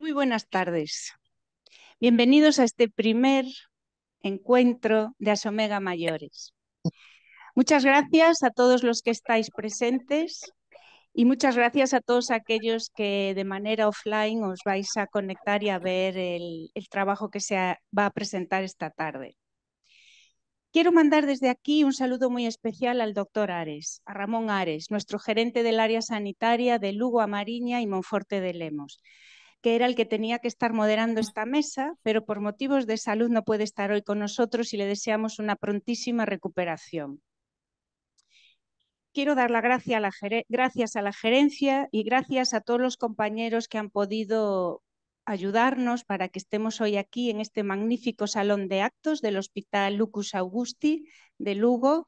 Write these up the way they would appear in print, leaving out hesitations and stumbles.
Muy buenas tardes. Bienvenidos a este primer encuentro de Asomega Mayores. Muchas gracias a todos los que estáis presentes y muchas gracias a todos aquellos que de manera offline os vais a conectar y a ver el trabajo que se va a presentar esta tarde. Quiero mandar desde aquí un saludo muy especial al doctor Ares, a Ramón Ares, nuestro gerente del área sanitaria de Lugo, A Mariña y Monforte de Lemos, que era el que tenía que estar moderando esta mesa, pero por motivos de salud no puede estar hoy con nosotros y le deseamos una prontísima recuperación. Quiero dar las gracias a la gerencia y gracias a todos los compañeros que han podido ayudarnos para que estemos hoy aquí en este magnífico salón de actos del Hospital Lucus Augusti de Lugo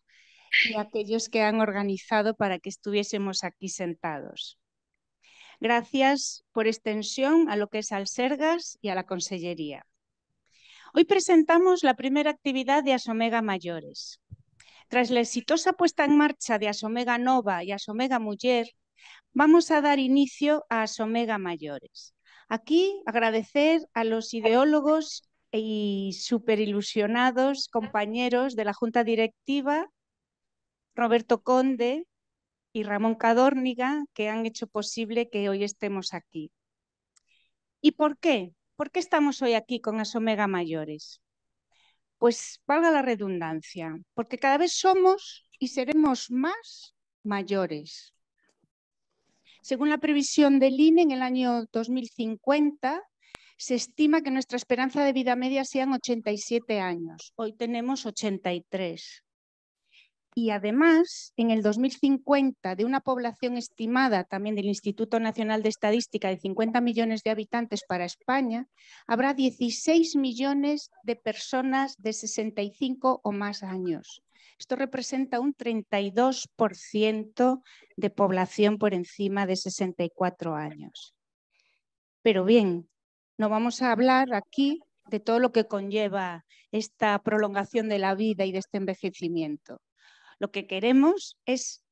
y a aquellos que han organizado para que estuviésemos aquí sentados. Gracias por extensión a lo que es Alsergas y a la Consellería. Hoy presentamos la primera actividad de Asomega Mayores. Tras la exitosa puesta en marcha de Asomega Nova y Asomega Muller, vamos a dar inicio a Asomega Mayores. Aquí agradecer a los ideólogos y superilusionados compañeros de la Junta Directiva, Roberto Conde y Ramón Cadórniga, que han hecho posible que hoy estemos aquí. ¿Y por qué? ¿Por qué estamos hoy aquí con Asomega Mayores? Pues valga la redundancia, porque cada vez somos y seremos más mayores. Según la previsión del INE, en el año 2050 se estima que nuestra esperanza de vida media sean 87 años. Hoy tenemos 83. Y además, en el 2050, de una población estimada también del Instituto Nacional de Estadística de 50 millones de habitantes para España, habrá 16 millones de personas de 65 o más años. Esto representa un 32% de población por encima de 64 años. Pero bien, no vamos a hablar aquí de todo lo que conlleva esta prolongación de la vida y de este envejecimiento. Lo que queremos es,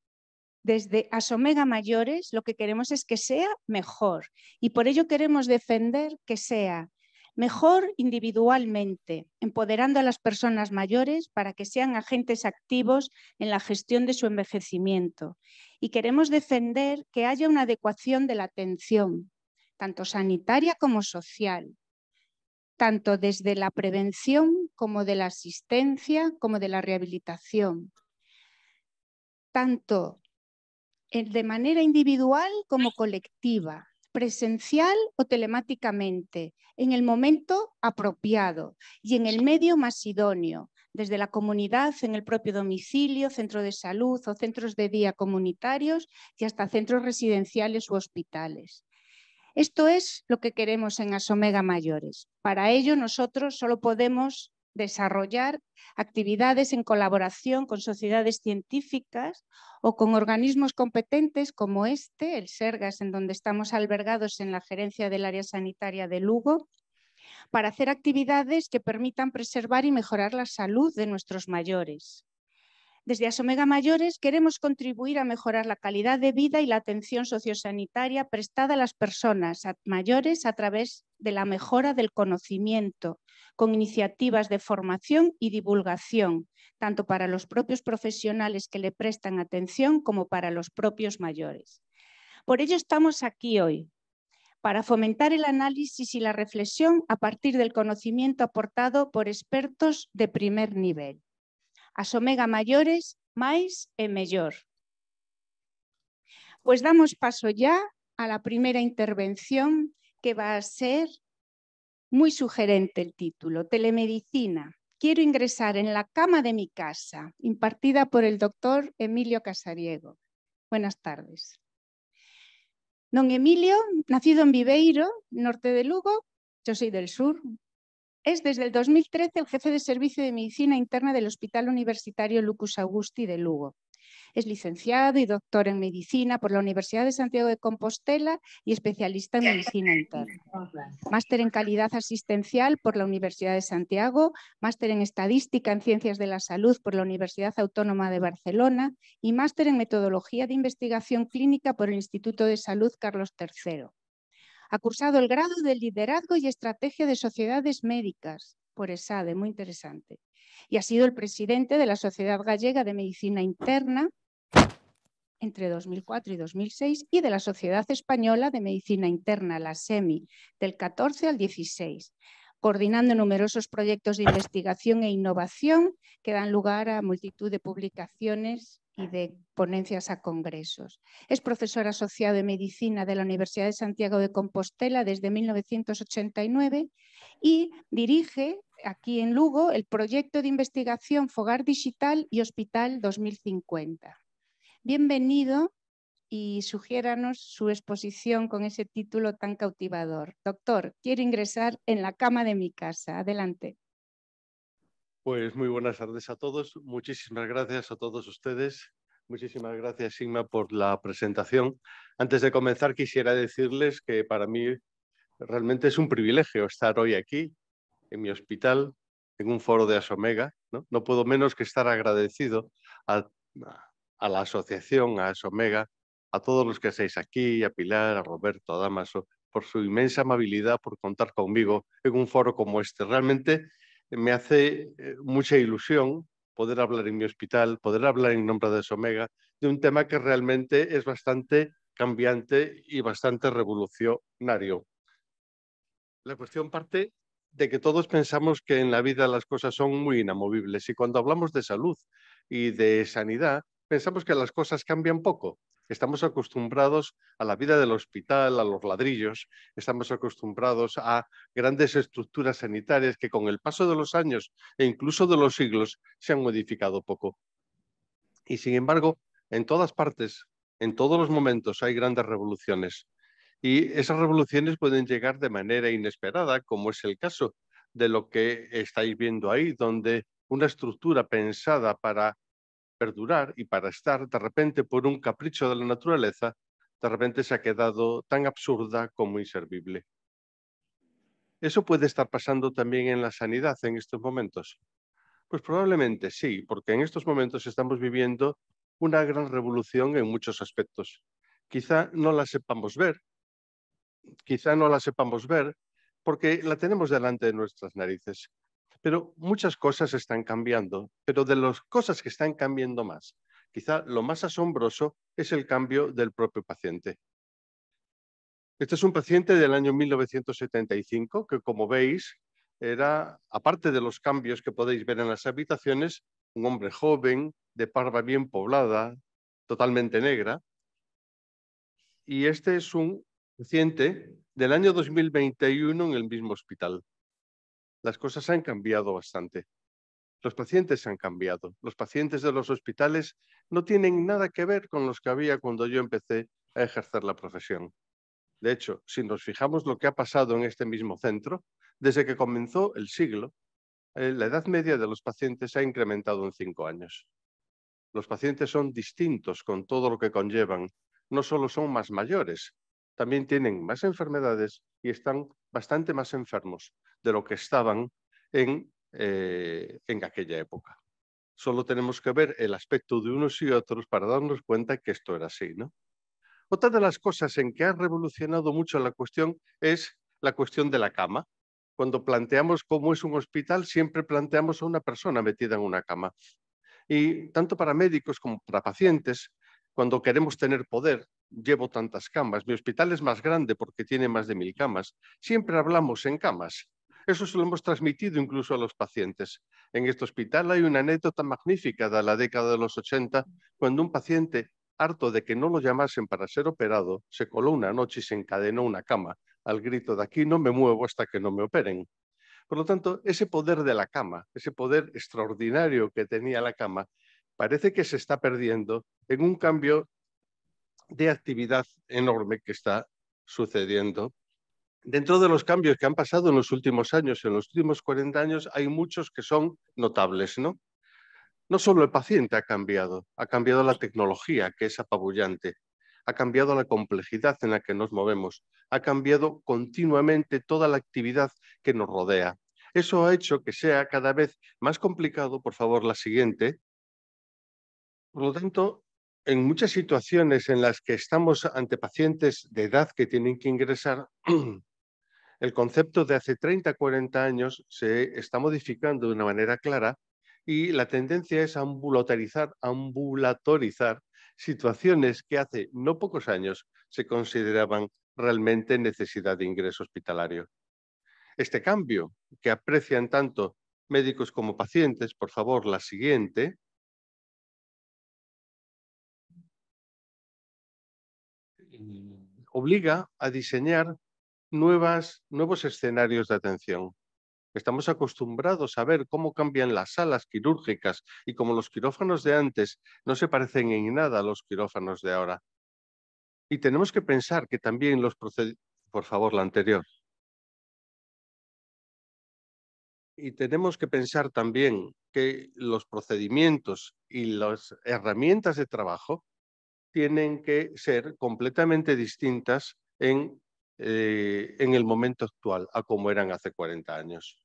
desde Asomega Mayores, lo que queremos es que sea mejor y por ello queremos defender que sea mejor individualmente, empoderando a las personas mayores para que sean agentes activos en la gestión de su envejecimiento. Y queremos defender que haya una adecuación de la atención, tanto sanitaria como social, tanto desde la prevención como de la asistencia, como de la rehabilitación, tanto de manera individual como colectiva, presencial o telemáticamente, en el momento apropiado y en el medio más idóneo, desde la comunidad, en el propio domicilio, centro de salud o centros de día comunitarios y hasta centros residenciales u hospitales. Esto es lo que queremos en Asomega Mayores. Para ello nosotros solo podemos desarrollar actividades en colaboración con sociedades científicas o con organismos competentes como este, el Sergas, en donde estamos albergados en la gerencia del área sanitaria de Lugo, para hacer actividades que permitan preservar y mejorar la salud de nuestros mayores. Desde Asomega Mayores queremos contribuir a mejorar la calidad de vida y la atención sociosanitaria prestada a las personas mayores a través de la mejora del conocimiento, con iniciativas de formación y divulgación, tanto para los propios profesionales que le prestan atención como para los propios mayores. Por ello estamos aquí hoy, para fomentar el análisis y la reflexión a partir del conocimiento aportado por expertos de primer nivel. Asomega Mayores, máis e mellor. Pues damos paso ya a la primera intervención, que va a ser muy sugerente el título, Telemedicina. Quiero ingresar en la cama de mi casa, impartida por el doctor Emilio Casariego. Buenas tardes. Don Emilio, nacido en Viveiro, norte de Lugo, yo soy del sur. Es desde el 2013 el jefe de servicio de medicina interna del Hospital Universitario Lucus Augusti de Lugo. Es licenciado y doctor en medicina por la Universidad de Santiago de Compostela y especialista en medicina interna. Máster en calidad asistencial por la Universidad de Santiago, máster en estadística en ciencias de la salud por la Universidad Autónoma de Barcelona y máster en metodología de investigación clínica por el Instituto de Salud Carlos III. Ha cursado el grado de Liderazgo y Estrategia de Sociedades Médicas por ESADE, muy interesante. Y ha sido el presidente de la Sociedad Gallega de Medicina Interna entre 2004 y 2006 y de la Sociedad Española de Medicina Interna, la SEMI, del 14 al 16, coordinando numerosos proyectos de investigación e innovación que dan lugar a multitud de publicaciones y de ponencias a congresos. Es profesor asociado de Medicina de la Universidad de Santiago de Compostela desde 1989 y dirige aquí en Lugo el proyecto de investigación Fogar Digital y Hospital 2050. Bienvenido y sugiéranos su exposición con ese título tan cautivador. Doctor, quiero ingresar en la cama de mi casa. Adelante. Pues muy buenas tardes a todos. Muchísimas gracias a todos ustedes. Muchísimas gracias, Sigma, por la presentación. Antes de comenzar, quisiera decirles que para mí realmente es un privilegio estar hoy aquí, en mi hospital, en un foro de Asomega. No puedo menos que estar agradecido a la asociación, a Asomega, a todos los que estáis aquí, a Pilar, a Roberto, a Damaso, por su inmensa amabilidad, por contar conmigo en un foro como este. Realmente me hace mucha ilusión poder hablar en mi hospital, poder hablar en nombre de Asomega, de un tema que realmente es bastante cambiante y bastante revolucionario. La cuestión parte de que todos pensamos que en la vida las cosas son muy inamovibles y cuando hablamos de salud y de sanidad, pensamos que las cosas cambian poco. Estamos acostumbrados a la vida del hospital, a los ladrillos, estamos acostumbrados a grandes estructuras sanitarias que con el paso de los años e incluso de los siglos se han modificado poco. Y sin embargo, en todas partes, en todos los momentos hay grandes revoluciones. Y esas revoluciones pueden llegar de manera inesperada, como es el caso de lo que estáis viendo ahí, donde una estructura pensada para perdurar y para estar, de repente, por un capricho de la naturaleza, de repente se ha quedado tan absurda como inservible. ¿Eso puede estar pasando también en la sanidad en estos momentos? Pues probablemente sí, porque en estos momentos estamos viviendo una gran revolución en muchos aspectos. Quizá no la sepamos ver, porque la tenemos delante de nuestras narices. Pero muchas cosas están cambiando, pero de las cosas que están cambiando más, quizá lo más asombroso es el cambio del propio paciente. Este es un paciente del año 1975 que, como veis, era, aparte de los cambios que podéis ver en las habitaciones, un hombre joven, de barba bien poblada, totalmente negra. Y este es un paciente del año 2021 en el mismo hospital. Las cosas han cambiado bastante. Los pacientes han cambiado. Los pacientes de los hospitales no tienen nada que ver con los que había cuando yo empecé a ejercer la profesión. De hecho, si nos fijamos lo que ha pasado en este mismo centro, desde que comenzó el siglo, la edad media de los pacientes ha incrementado en 5 años. Los pacientes son distintos con todo lo que conllevan. No solo son más mayores, también tienen más enfermedades y están bastante más enfermos de lo que estaban en aquella época. Solo tenemos que ver el aspecto de unos y otros para darnos cuenta que esto era así, ¿no? Otra de las cosas en que ha revolucionado mucho la cuestión es la cuestión de la cama. Cuando planteamos cómo es un hospital, siempre planteamos a una persona metida en una cama. Y tanto para médicos como para pacientes, cuando queremos tener poder, llevo tantas camas, mi hospital es más grande porque tiene más de 1000 camas, siempre hablamos en camas. Eso se lo hemos transmitido incluso a los pacientes. En este hospital hay una anécdota magnífica de la década de los 80, cuando un paciente, harto de que no lo llamasen para ser operado, se coló una noche y se encadenó una cama, al grito de aquí no me muevo hasta que no me operen. Por lo tanto, ese poder de la cama, ese poder extraordinario que tenía la cama, parece que se está perdiendo en un cambio de actividad enorme que está sucediendo. Dentro de los cambios que han pasado en los últimos años, en los últimos 40 años, hay muchos que son notables, ¿no? No solo el paciente ha cambiado la tecnología, que es apabullante, ha cambiado la complejidad en la que nos movemos, ha cambiado continuamente toda la actividad que nos rodea. Eso ha hecho que sea cada vez más complicado, por favor, la siguiente. Por lo tanto, en muchas situaciones en las que estamos ante pacientes de edad que tienen que ingresar, el concepto de hace 30, 40 años se está modificando de una manera clara y la tendencia es a ambulatorizar situaciones que hace no pocos años se consideraban realmente necesidad de ingreso hospitalario. Este cambio, que aprecian tanto médicos como pacientes, por favor, la siguiente, obliga a diseñar nuevos escenarios de atención. Estamos acostumbrados a ver cómo cambian las salas quirúrgicas y cómo los quirófanos de antes no se parecen en nada a los quirófanos de ahora. Y tenemos que pensar que también los procedimientos... Por favor, la anterior. Y tenemos que pensar también que los procedimientos y las herramientas de trabajo tienen que ser completamente distintas en el momento actual a como eran hace 40 años.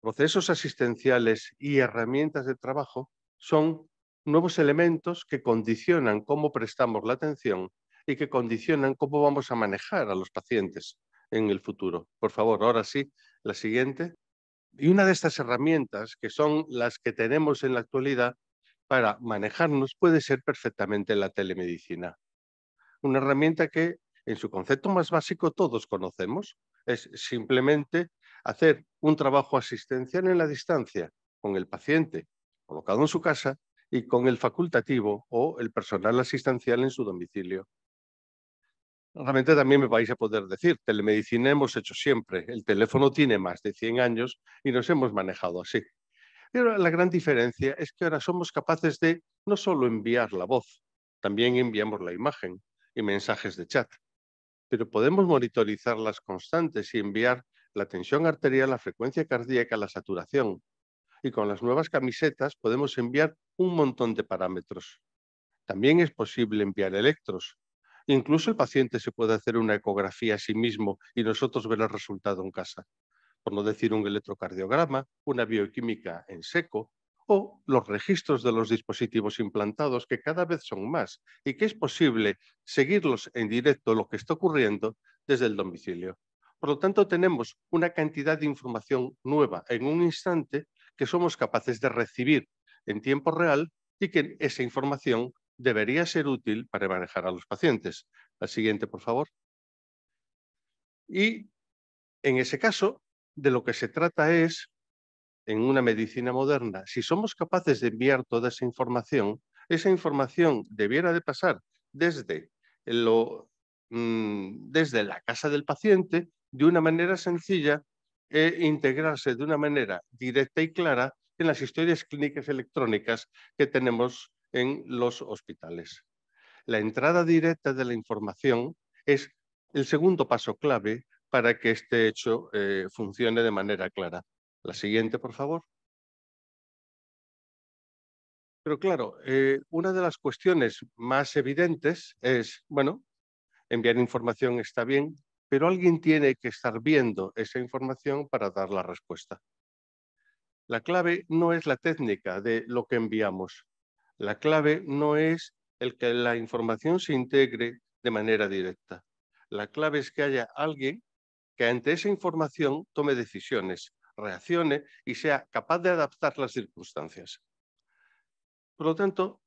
Procesos asistenciales y herramientas de trabajo son nuevos elementos que condicionan cómo prestamos la atención y que condicionan cómo vamos a manejar a los pacientes en el futuro. Por favor, ahora sí, la siguiente. Y una de estas herramientas, que son las que tenemos en la actualidad para manejarnos, puede ser perfectamente la telemedicina. Una herramienta que, en su concepto más básico, todos conocemos. Es simplemente hacer un trabajo asistencial en la distancia con el paciente colocado en su casa y con el facultativo o el personal asistencial en su domicilio. Realmente también me vais a poder decir, telemedicina hemos hecho siempre. El teléfono tiene más de 100 años y nos hemos manejado así. Pero la gran diferencia es que ahora somos capaces de no solo enviar la voz, también enviamos la imagen y mensajes de chat, pero podemos monitorizar las constantes y enviar la tensión arterial, la frecuencia cardíaca, la saturación. Y con las nuevas camisetas podemos enviar un montón de parámetros. También es posible enviar electros. Incluso el paciente se puede hacer una ecografía a sí mismo y nosotros ver el resultado en casa, por no decir un electrocardiograma, una bioquímica en seco o los registros de los dispositivos implantados, que cada vez son más y que es posible seguirlos en directo lo que está ocurriendo desde el domicilio. Por lo tanto, tenemos una cantidad de información nueva en un instante que somos capaces de recibir en tiempo real y que esa información debería ser útil para manejar a los pacientes. La siguiente, por favor. Y en ese caso, de lo que se trata es, en una medicina moderna, si somos capaces de enviar toda esa información debiera de pasar desde, desde la casa del paciente de una manera sencilla e integrarse de una manera directa y clara en las historias clínicas electrónicas que tenemos en los hospitales. La entrada directa de la información es el segundo paso clave para que este hecho funcione de manera clara. La siguiente, por favor. Pero claro, una de las cuestiones más evidentes es, bueno, enviar información está bien, pero alguien tiene que estar viendo esa información para dar la respuesta. La clave no es la técnica de lo que enviamos. La clave no es el que la información se integre de manera directa. La clave es que haya alguien que ante esa información tome decisiones, reaccione y sea capaz de adaptar las circunstancias. Por lo tanto,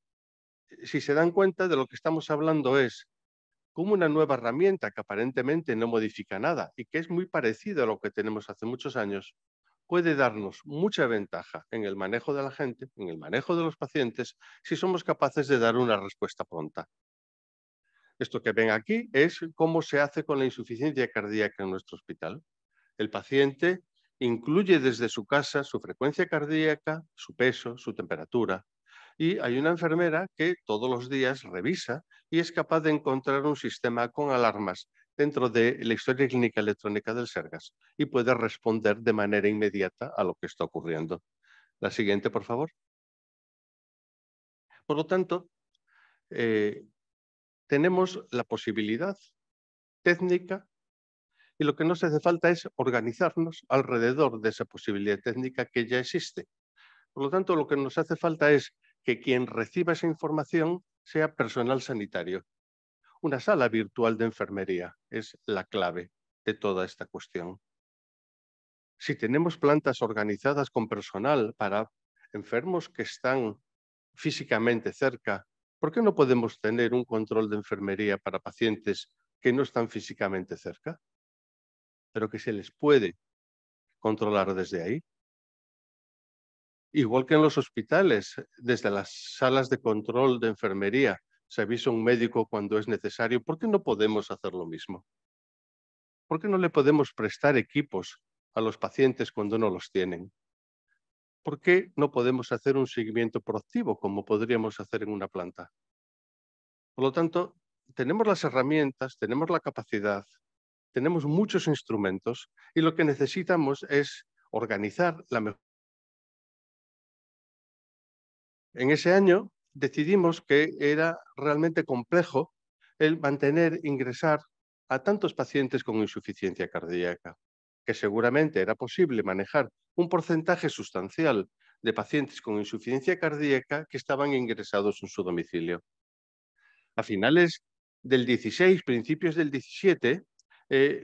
si se dan cuenta, de lo que estamos hablando es cómo una nueva herramienta que aparentemente no modifica nada y que es muy parecida a lo que tenemos hace muchos años, puede darnos mucha ventaja en el manejo de la gente, en el manejo de los pacientes, si somos capaces de dar una respuesta pronta. Esto que ven aquí es cómo se hace con la insuficiencia cardíaca en nuestro hospital. El paciente incluye desde su casa su frecuencia cardíaca, su peso, su temperatura. Y hay una enfermera que todos los días revisa y es capaz de encontrar un sistema con alarmas dentro de la historia clínica electrónica del Sergas y puede responder de manera inmediata a lo que está ocurriendo. La siguiente, por favor. Por lo tanto, tenemos la posibilidad técnica y lo que nos hace falta es organizarnos alrededor de esa posibilidad técnica que ya existe. Por lo tanto, lo que nos hace falta es que quien reciba esa información sea personal sanitario. Una sala virtual de enfermería es la clave de toda esta cuestión. Si tenemos plantas organizadas con personal para enfermos que están físicamente cerca, ¿por qué no podemos tener un control de enfermería para pacientes que no están físicamente cerca, pero que se les puede controlar desde ahí? Igual que en los hospitales, desde las salas de control de enfermería, se avisa a un médico cuando es necesario. ¿Por qué no podemos hacer lo mismo? ¿Por qué no le podemos prestar equipos a los pacientes cuando no los tienen? ¿Por qué no podemos hacer un seguimiento proactivo como podríamos hacer en una planta? Por lo tanto, tenemos las herramientas, tenemos la capacidad, tenemos muchos instrumentos y lo que necesitamos es organizar la mejor. En ese año decidimos que era realmente complejo el mantener, ingresar a tantos pacientes con insuficiencia cardíaca, que seguramente era posible manejar un porcentaje sustancial de pacientes con insuficiencia cardíaca que estaban ingresados en su domicilio. A finales del 16, principios del 17,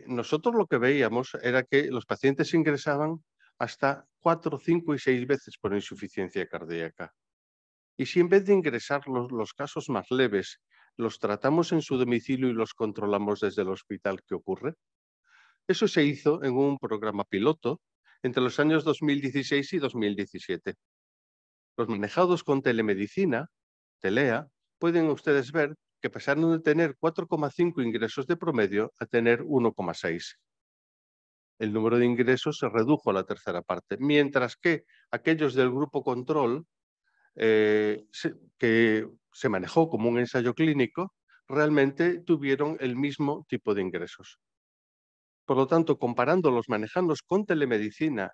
nosotros lo que veíamos era que los pacientes ingresaban hasta 4, 5 y 6 veces por insuficiencia cardíaca. Y si en vez de ingresar los casos más leves, los tratamos en su domicilio y los controlamos desde el hospital, ¿qué ocurre? Eso se hizo en un programa piloto entre los años 2016 y 2017. Los manejados con telemedicina, Telea, pueden ustedes ver que pasaron de tener 4,5 ingresos de promedio a tener 1,6. El número de ingresos se redujo a la tercera parte, mientras que aquellos del grupo control, que se manejó como un ensayo clínico, realmente tuvieron el mismo tipo de ingresos. Por lo tanto, comparando los manejados con telemedicina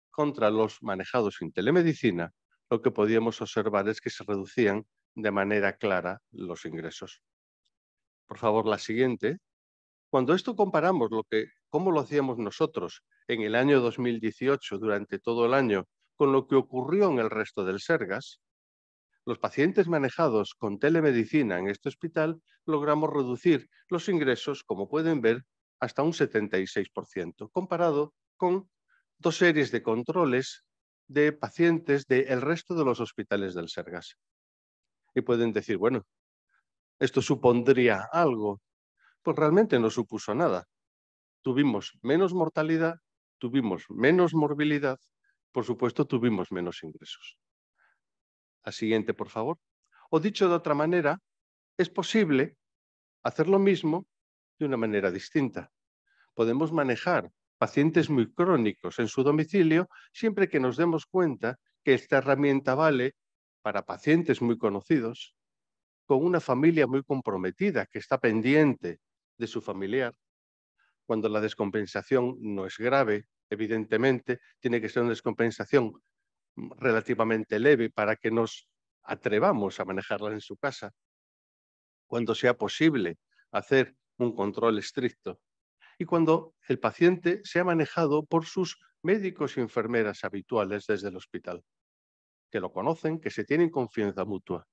contra los manejados sin telemedicina, lo que podíamos observar es que se reducían de manera clara los ingresos. Por favor, la siguiente. Cuando esto comparamos cómo lo hacíamos nosotros en el año 2018 durante todo el año con lo que ocurrió en el resto del Sergas, los pacientes manejados con telemedicina en este hospital logramos reducir los ingresos, como pueden ver, hasta un 76%, comparado con dos series de controles de pacientes del resto de los hospitales del Sergas. Y pueden decir, bueno, ¿esto supondría algo? Pues realmente no supuso nada. Tuvimos menos mortalidad, tuvimos menos morbilidad, por supuesto, tuvimos menos ingresos. La siguiente, por favor. O dicho de otra manera, es posible hacer lo mismo de una manera distinta. Podemos manejar pacientes muy crónicos en su domicilio siempre que nos demos cuenta que esta herramienta vale para pacientes muy conocidos, con una familia muy comprometida que está pendiente de su familiar. Cuando la descompensación no es grave, evidentemente, tiene que ser una descompensación relativamente leve para que nos atrevamos a manejarla en su casa. Cuando sea posible hacer un control estricto y cuando el paciente sea manejado por sus médicos y enfermeras habituales desde el hospital, que lo conocen, que se tienen confianza mutua.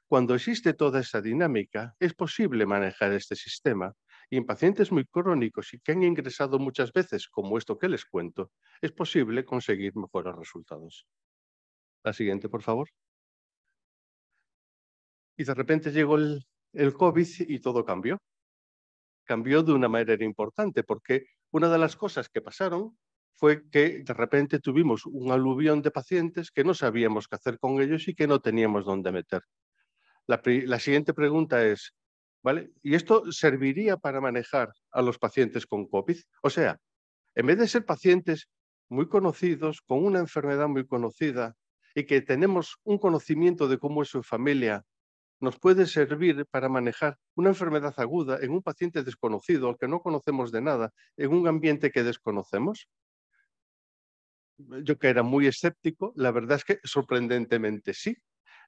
Cuando existe toda esa dinámica, es posible manejar este sistema y en pacientes muy crónicos y que han ingresado muchas veces, como esto que les cuento, es posible conseguir mejores resultados. La siguiente, por favor. Y de repente llegó el COVID y todo cambió. Cambió de una manera importante porque una de las cosas que pasaron fue que de repente tuvimos un aluvión de pacientes que no sabíamos qué hacer con ellos y que no teníamos dónde meter. La siguiente pregunta es, ¿vale? ¿Y esto serviría para manejar a los pacientes con COVID? O sea, en vez de ser pacientes muy conocidos, con una enfermedad muy conocida y que tenemos un conocimiento de cómo es su familia, nos puede servir para manejar una enfermedad aguda en un paciente desconocido, al que no conocemos de nada, en un ambiente que desconocemos. Yo que era muy escéptico, la verdad es que sorprendentemente sí.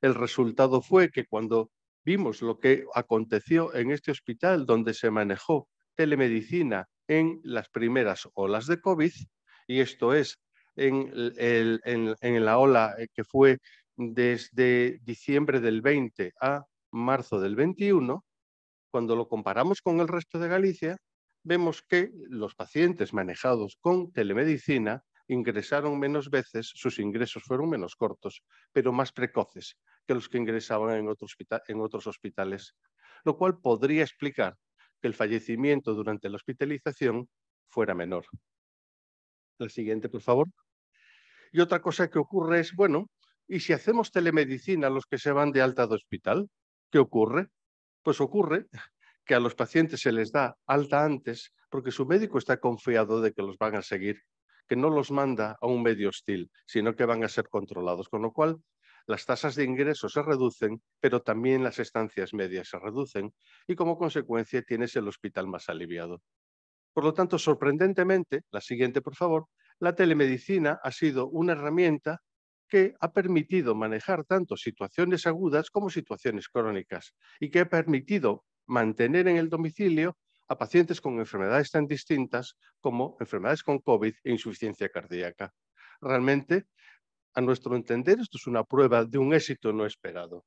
El resultado fue que cuando vimos lo que aconteció en este hospital donde se manejó telemedicina en las primeras olas de COVID, y esto es en la ola que fue desde diciembre del 20 a marzo del 21, cuando lo comparamos con el resto de Galicia, vemos que los pacientes manejados con telemedicina ingresaron menos veces, sus ingresos fueron menos cortos, pero más precoces que los que ingresaban en otros hospitales, lo cual podría explicar que el fallecimiento durante la hospitalización fuera menor. La siguiente, por favor. Y otra cosa que ocurre es, bueno, ¿y si hacemos telemedicina a los que se van de alta de hospital? ¿Qué ocurre? Pues ocurre que a los pacientes se les da alta antes porque su médico está confiado de que los van a seguir, que no los manda a un medio hostil, sino que van a ser controlados, con lo cual las tasas de ingreso se reducen, pero también las estancias medias se reducen y como consecuencia tienes el hospital más aliviado. Por lo tanto, sorprendentemente, la siguiente, por favor, la telemedicina ha sido una herramienta que ha permitido manejar tanto situaciones agudas como situaciones crónicas y que ha permitido mantener en el domicilio a pacientes con enfermedades tan distintas como enfermedades con COVID e insuficiencia cardíaca. Realmente, a nuestro entender, esto es una prueba de un éxito no esperado.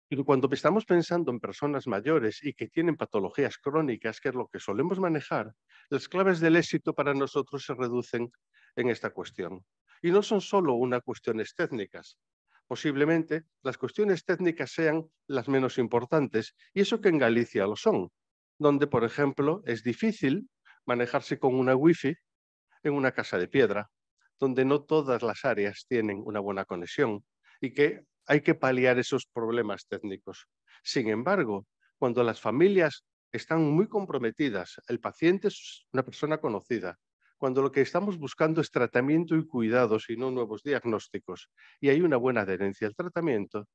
Pero cuando estamos pensando en personas mayores y que tienen patologías crónicas, que es lo que solemos manejar, las claves del éxito para nosotros se reducen en esta cuestión. Y no son solo unas cuestiones técnicas. Posiblemente las cuestiones técnicas sean las menos importantes, y eso que en Galicia lo son, donde, por ejemplo, es difícil manejarse con una wifi en una casa de piedra, donde no todas las áreas tienen una buena conexión y que hay que paliar esos problemas técnicos. Sin embargo, cuando las familias están muy comprometidas, el paciente es una persona conocida, cuando lo que estamos buscando es tratamiento y cuidados y no nuevos diagnósticos, y hay una buena adherencia al tratamiento,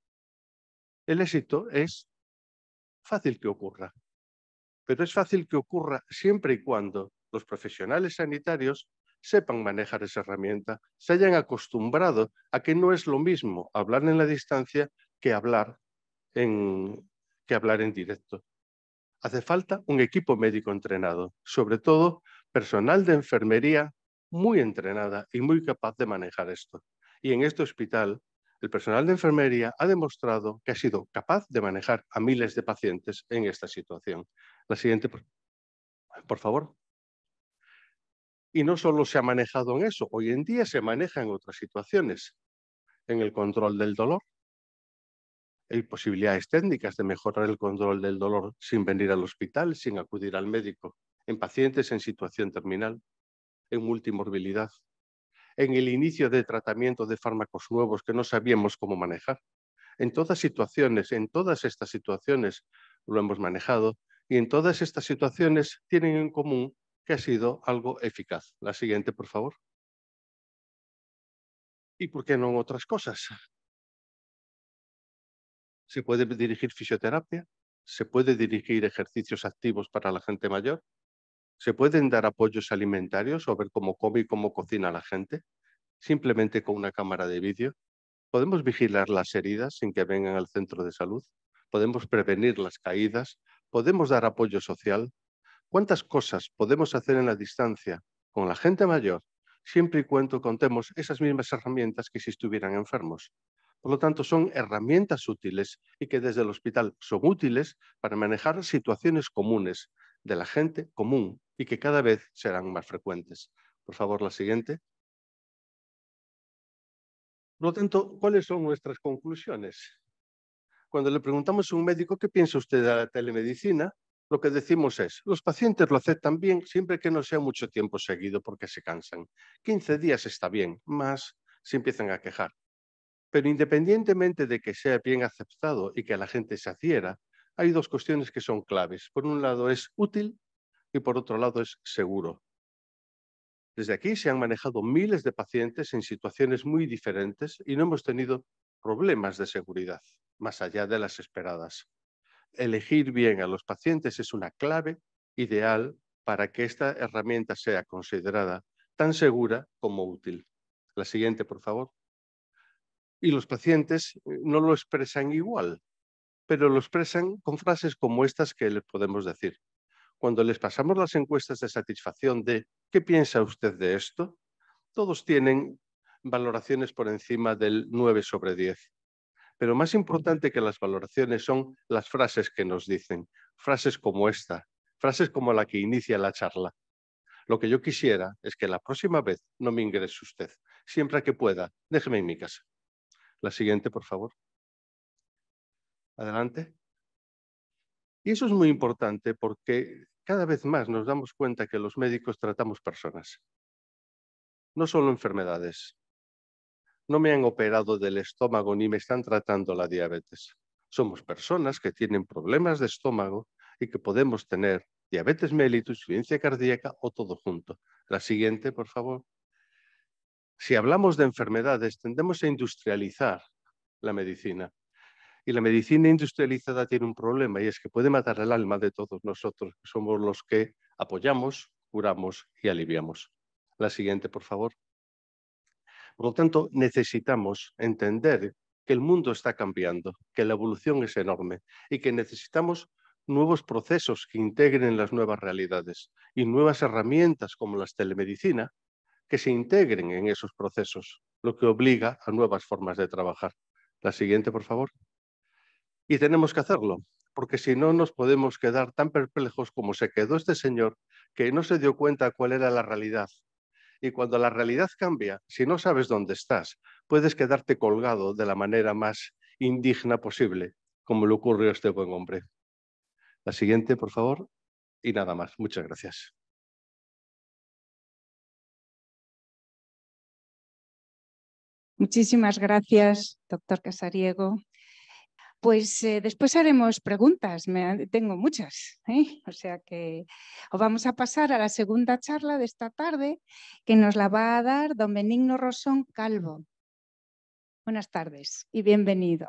el éxito es fácil que ocurra. Pero es fácil que ocurra siempre y cuando los profesionales sanitarios sepan manejar esa herramienta, se hayan acostumbrado a que no es lo mismo hablar en la distancia que hablar en directo. Hace falta un equipo médico entrenado, sobre todo personal de enfermería muy entrenada y muy capaz de manejar esto. Y en este hospital, el personal de enfermería ha demostrado que ha sido capaz de manejar a miles de pacientes en esta situación. La siguiente, por favor. Y no solo se ha manejado en eso, hoy en día se maneja en otras situaciones, en el control del dolor. Hay posibilidades técnicas de mejorar el control del dolor sin venir al hospital, sin acudir al médico, en pacientes en situación terminal, en multimorbilidad, en el inicio de tratamiento de fármacos nuevos que no sabíamos cómo manejar. En todas estas situaciones lo hemos manejado y en todas estas situaciones tienen en común que ha sido algo eficaz. La siguiente, por favor. ¿Y por qué no en otras cosas? Se puede dirigir fisioterapia, se puede dirigir ejercicios activos para la gente mayor, se pueden dar apoyos alimentarios o ver cómo come y cómo cocina la gente, simplemente con una cámara de vídeo. Podemos vigilar las heridas sin que vengan al centro de salud, podemos prevenir las caídas, podemos dar apoyo social. ¿Cuántas cosas podemos hacer en la distancia con la gente mayor siempre y cuando contemos esas mismas herramientas que si estuvieran enfermos? Por lo tanto, son herramientas útiles y que desde el hospital son útiles para manejar situaciones comunes de la gente común y que cada vez serán más frecuentes. Por favor, la siguiente. Por lo tanto, ¿cuáles son nuestras conclusiones? Cuando le preguntamos a un médico qué piensa usted de la telemedicina, lo que decimos es, los pacientes lo aceptan bien siempre que no sea mucho tiempo seguido porque se cansan. 15 días está bien, más se empiezan a quejar. Pero independientemente de que sea bien aceptado y que la gente se adhiera, hay dos cuestiones que son claves. Por un lado es útil y por otro lado es seguro. Desde aquí se han manejado miles de pacientes en situaciones muy diferentes y no hemos tenido problemas de seguridad, más allá de las esperadas. Elegir bien a los pacientes es una clave ideal para que esta herramienta sea considerada tan segura como útil. La siguiente, por favor. Y los pacientes no lo expresan igual, pero lo expresan con frases como estas que les podemos decir. Cuando les pasamos las encuestas de satisfacción de ¿qué piensa usted de esto? Todos tienen valoraciones por encima del 9 sobre 10. Pero más importante que las valoraciones son las frases que nos dicen, frases como esta, frases como la que inicia la charla. Lo que yo quisiera es que la próxima vez no me ingrese usted. Siempre que pueda, déjeme en mi casa. La siguiente, por favor. Adelante. Y eso es muy importante porque cada vez más nos damos cuenta que los médicos tratamos personas, no solo enfermedades. No me han operado del estómago ni me están tratando la diabetes. Somos personas que tienen problemas de estómago y que podemos tener diabetes mellitus, insuficiencia cardíaca o todo junto. La siguiente, por favor. Si hablamos de enfermedades, tendemos a industrializar la medicina. Y la medicina industrializada tiene un problema y es que puede matar el alma de todos nosotros, que somos los que apoyamos, curamos y aliviamos. La siguiente, por favor. Por lo tanto, necesitamos entender que el mundo está cambiando, que la evolución es enorme y que necesitamos nuevos procesos que integren las nuevas realidades y nuevas herramientas como la telemedicina que se integren en esos procesos, lo que obliga a nuevas formas de trabajar. La siguiente, por favor. Y tenemos que hacerlo, porque si no nos podemos quedar tan perplejos como se quedó este señor, que no se dio cuenta cuál era la realidad. Y cuando la realidad cambia, si no sabes dónde estás, puedes quedarte colgado de la manera más indigna posible, como le ocurrió a este buen hombre. La siguiente, por favor. Y nada más. Muchas gracias. Muchísimas gracias, doctor Casariego. Pues después haremos preguntas, tengo muchas, o sea que os vamos a pasar a la segunda charla de esta tarde, que nos la va a dar don Benigno Rosón Calvo. Buenas tardes y bienvenido.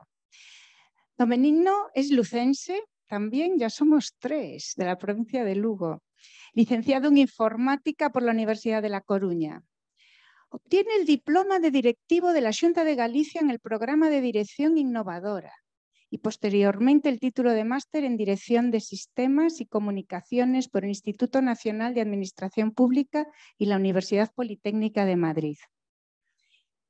Don Benigno es lucense, también ya somos 3, de la provincia de Lugo, licenciado en Informática por la Universidad de La Coruña. Obtiene el diploma de directivo de la Xunta de Galicia en el programa de Dirección Innovadora y posteriormente el título de máster en Dirección de Sistemas y Comunicaciones por el Instituto Nacional de Administración Pública y la Universidad Politécnica de Madrid.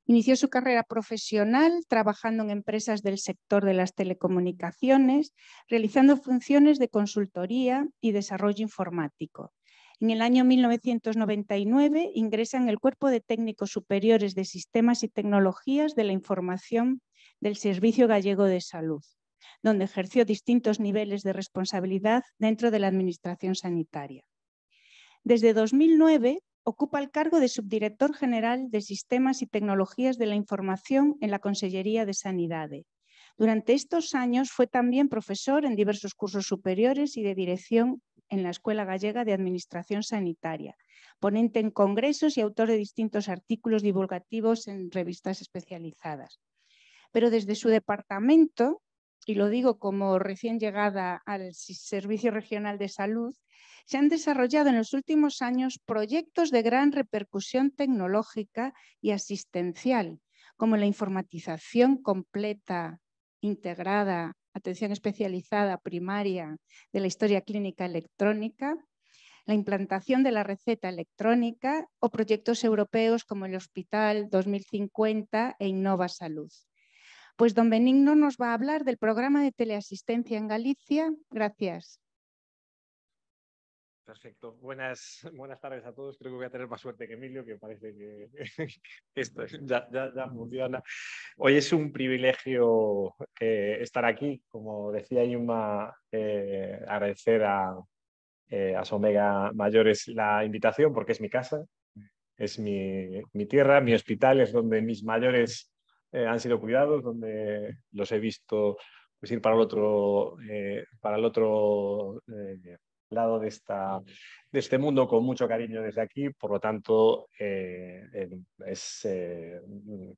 Inició su carrera profesional trabajando en empresas del sector de las telecomunicaciones, realizando funciones de consultoría y desarrollo informático. En el año 1999 ingresa en el Cuerpo de Técnicos Superiores de Sistemas y Tecnologías de la Información del Servicio Gallego de Salud, donde ejerció distintos niveles de responsabilidad dentro de la Administración Sanitaria. Desde 2009 ocupa el cargo de Subdirector General de Sistemas y Tecnologías de la Información en la Consellería de Sanidade. Durante estos años fue también profesor en diversos cursos superiores y de dirección en la Escuela Gallega de Administración Sanitaria, ponente en congresos y autor de distintos artículos divulgativos en revistas especializadas. Pero desde su departamento, y lo digo como recién llegada al Servicio Regional de Salud, se han desarrollado en los últimos años proyectos de gran repercusión tecnológica y asistencial, como la informatización completa, integrada, atención especializada primaria de la historia clínica electrónica, la implantación de la receta electrónica o proyectos europeos como el Hospital 2050 e Innova Salud. Pues don Benigno nos va a hablar del programa de teleasistencia en Galicia. Gracias. Perfecto. Buenas tardes a todos. Creo que voy a tener más suerte que Emilio, que parece que esto ya funciona. Hoy es un privilegio estar aquí. Como decía Yuma, agradecer a Somega Mayores la invitación, porque es mi casa, es mi tierra, mi hospital, es donde mis mayores han sido cuidados, donde los he visto pues, ir para el otro lado de este mundo con mucho cariño desde aquí. Por lo tanto, es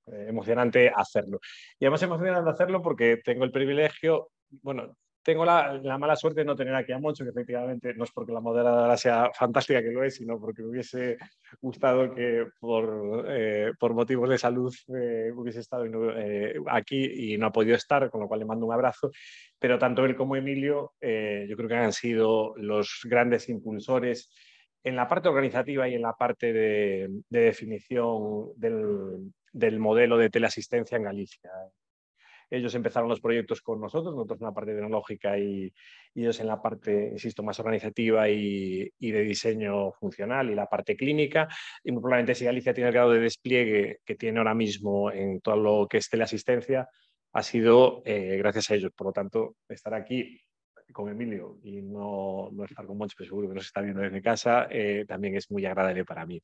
emocionante hacerlo. Y además emocionante hacerlo porque tengo el privilegio, bueno, tengo la mala suerte de no tener aquí a Moncho, que efectivamente no es porque la moderadora sea fantástica, que lo es, sino porque me hubiese gustado que por motivos de salud hubiese estado aquí y no ha podido estar, con lo cual le mando un abrazo. Pero tanto él como Emilio yo creo que han sido los grandes impulsores en la parte organizativa y en la parte de definición del modelo de teleasistencia en Galicia. Ellos empezaron los proyectos con nosotros en la parte tecnológica y ellos en la parte, insisto, más organizativa y de diseño funcional y la parte clínica. Y muy probablemente si Galicia tiene el grado de despliegue que tiene ahora mismo en todo lo que es teleasistencia, ha sido gracias a ellos. Por lo tanto, estar aquí con Emilio y no estar con Moncho, pero seguro que nos está viendo desde casa, también es muy agradable para mí.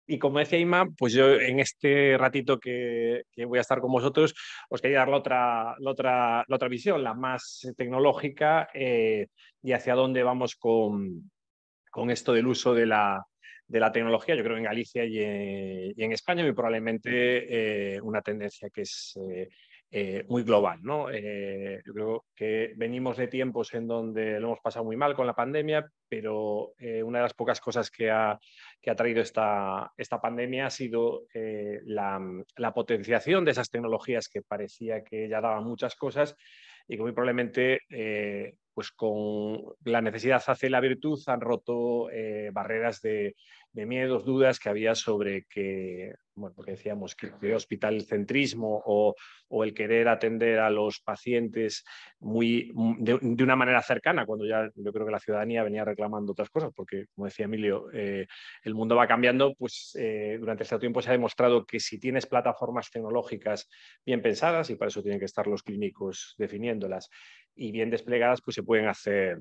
Y como decía Ima, pues yo en este ratito que voy a estar con vosotros os quería dar la otra visión, la más tecnológica y hacia dónde vamos con esto del uso de la tecnología. Yo creo que en Galicia y en España muy probablemente una tendencia que es muy global, ¿no? Yo creo que venimos de tiempos en donde lo hemos pasado muy mal con la pandemia, pero una de las pocas cosas que ha traído esta pandemia ha sido la potenciación de esas tecnologías que parecía que ya daban muchas cosas y que muy probablemente pues con la necesidad hace la virtud han roto barreras de miedos, dudas que había sobre que, bueno, porque decíamos que el hospitalcentrismo o el querer atender a los pacientes de una manera cercana, cuando ya yo creo que la ciudadanía venía reclamando otras cosas, porque como decía Emilio, el mundo va cambiando, pues durante este tiempo se ha demostrado que si tienes plataformas tecnológicas bien pensadas, y para eso tienen que estar los clínicos definiéndolas, y bien desplegadas, pues se pueden hacer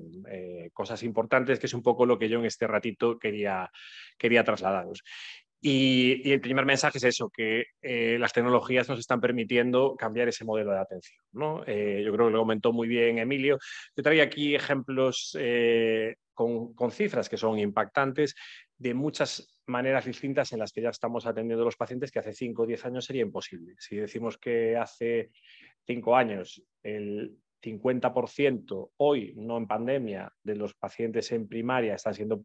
cosas importantes, que es un poco lo que yo en este ratito quería trasladaros. Y el primer mensaje es eso, que las tecnologías nos están permitiendo cambiar ese modelo de atención, ¿no? Yo creo que lo comentó muy bien Emilio. Yo traía aquí ejemplos con cifras que son impactantes de muchas maneras distintas en las que ya estamos atendiendo a los pacientes que hace 5 o 10 años sería imposible. Si decimos que hace 5 años el 50% hoy, no en pandemia, de los pacientes en primaria están siendo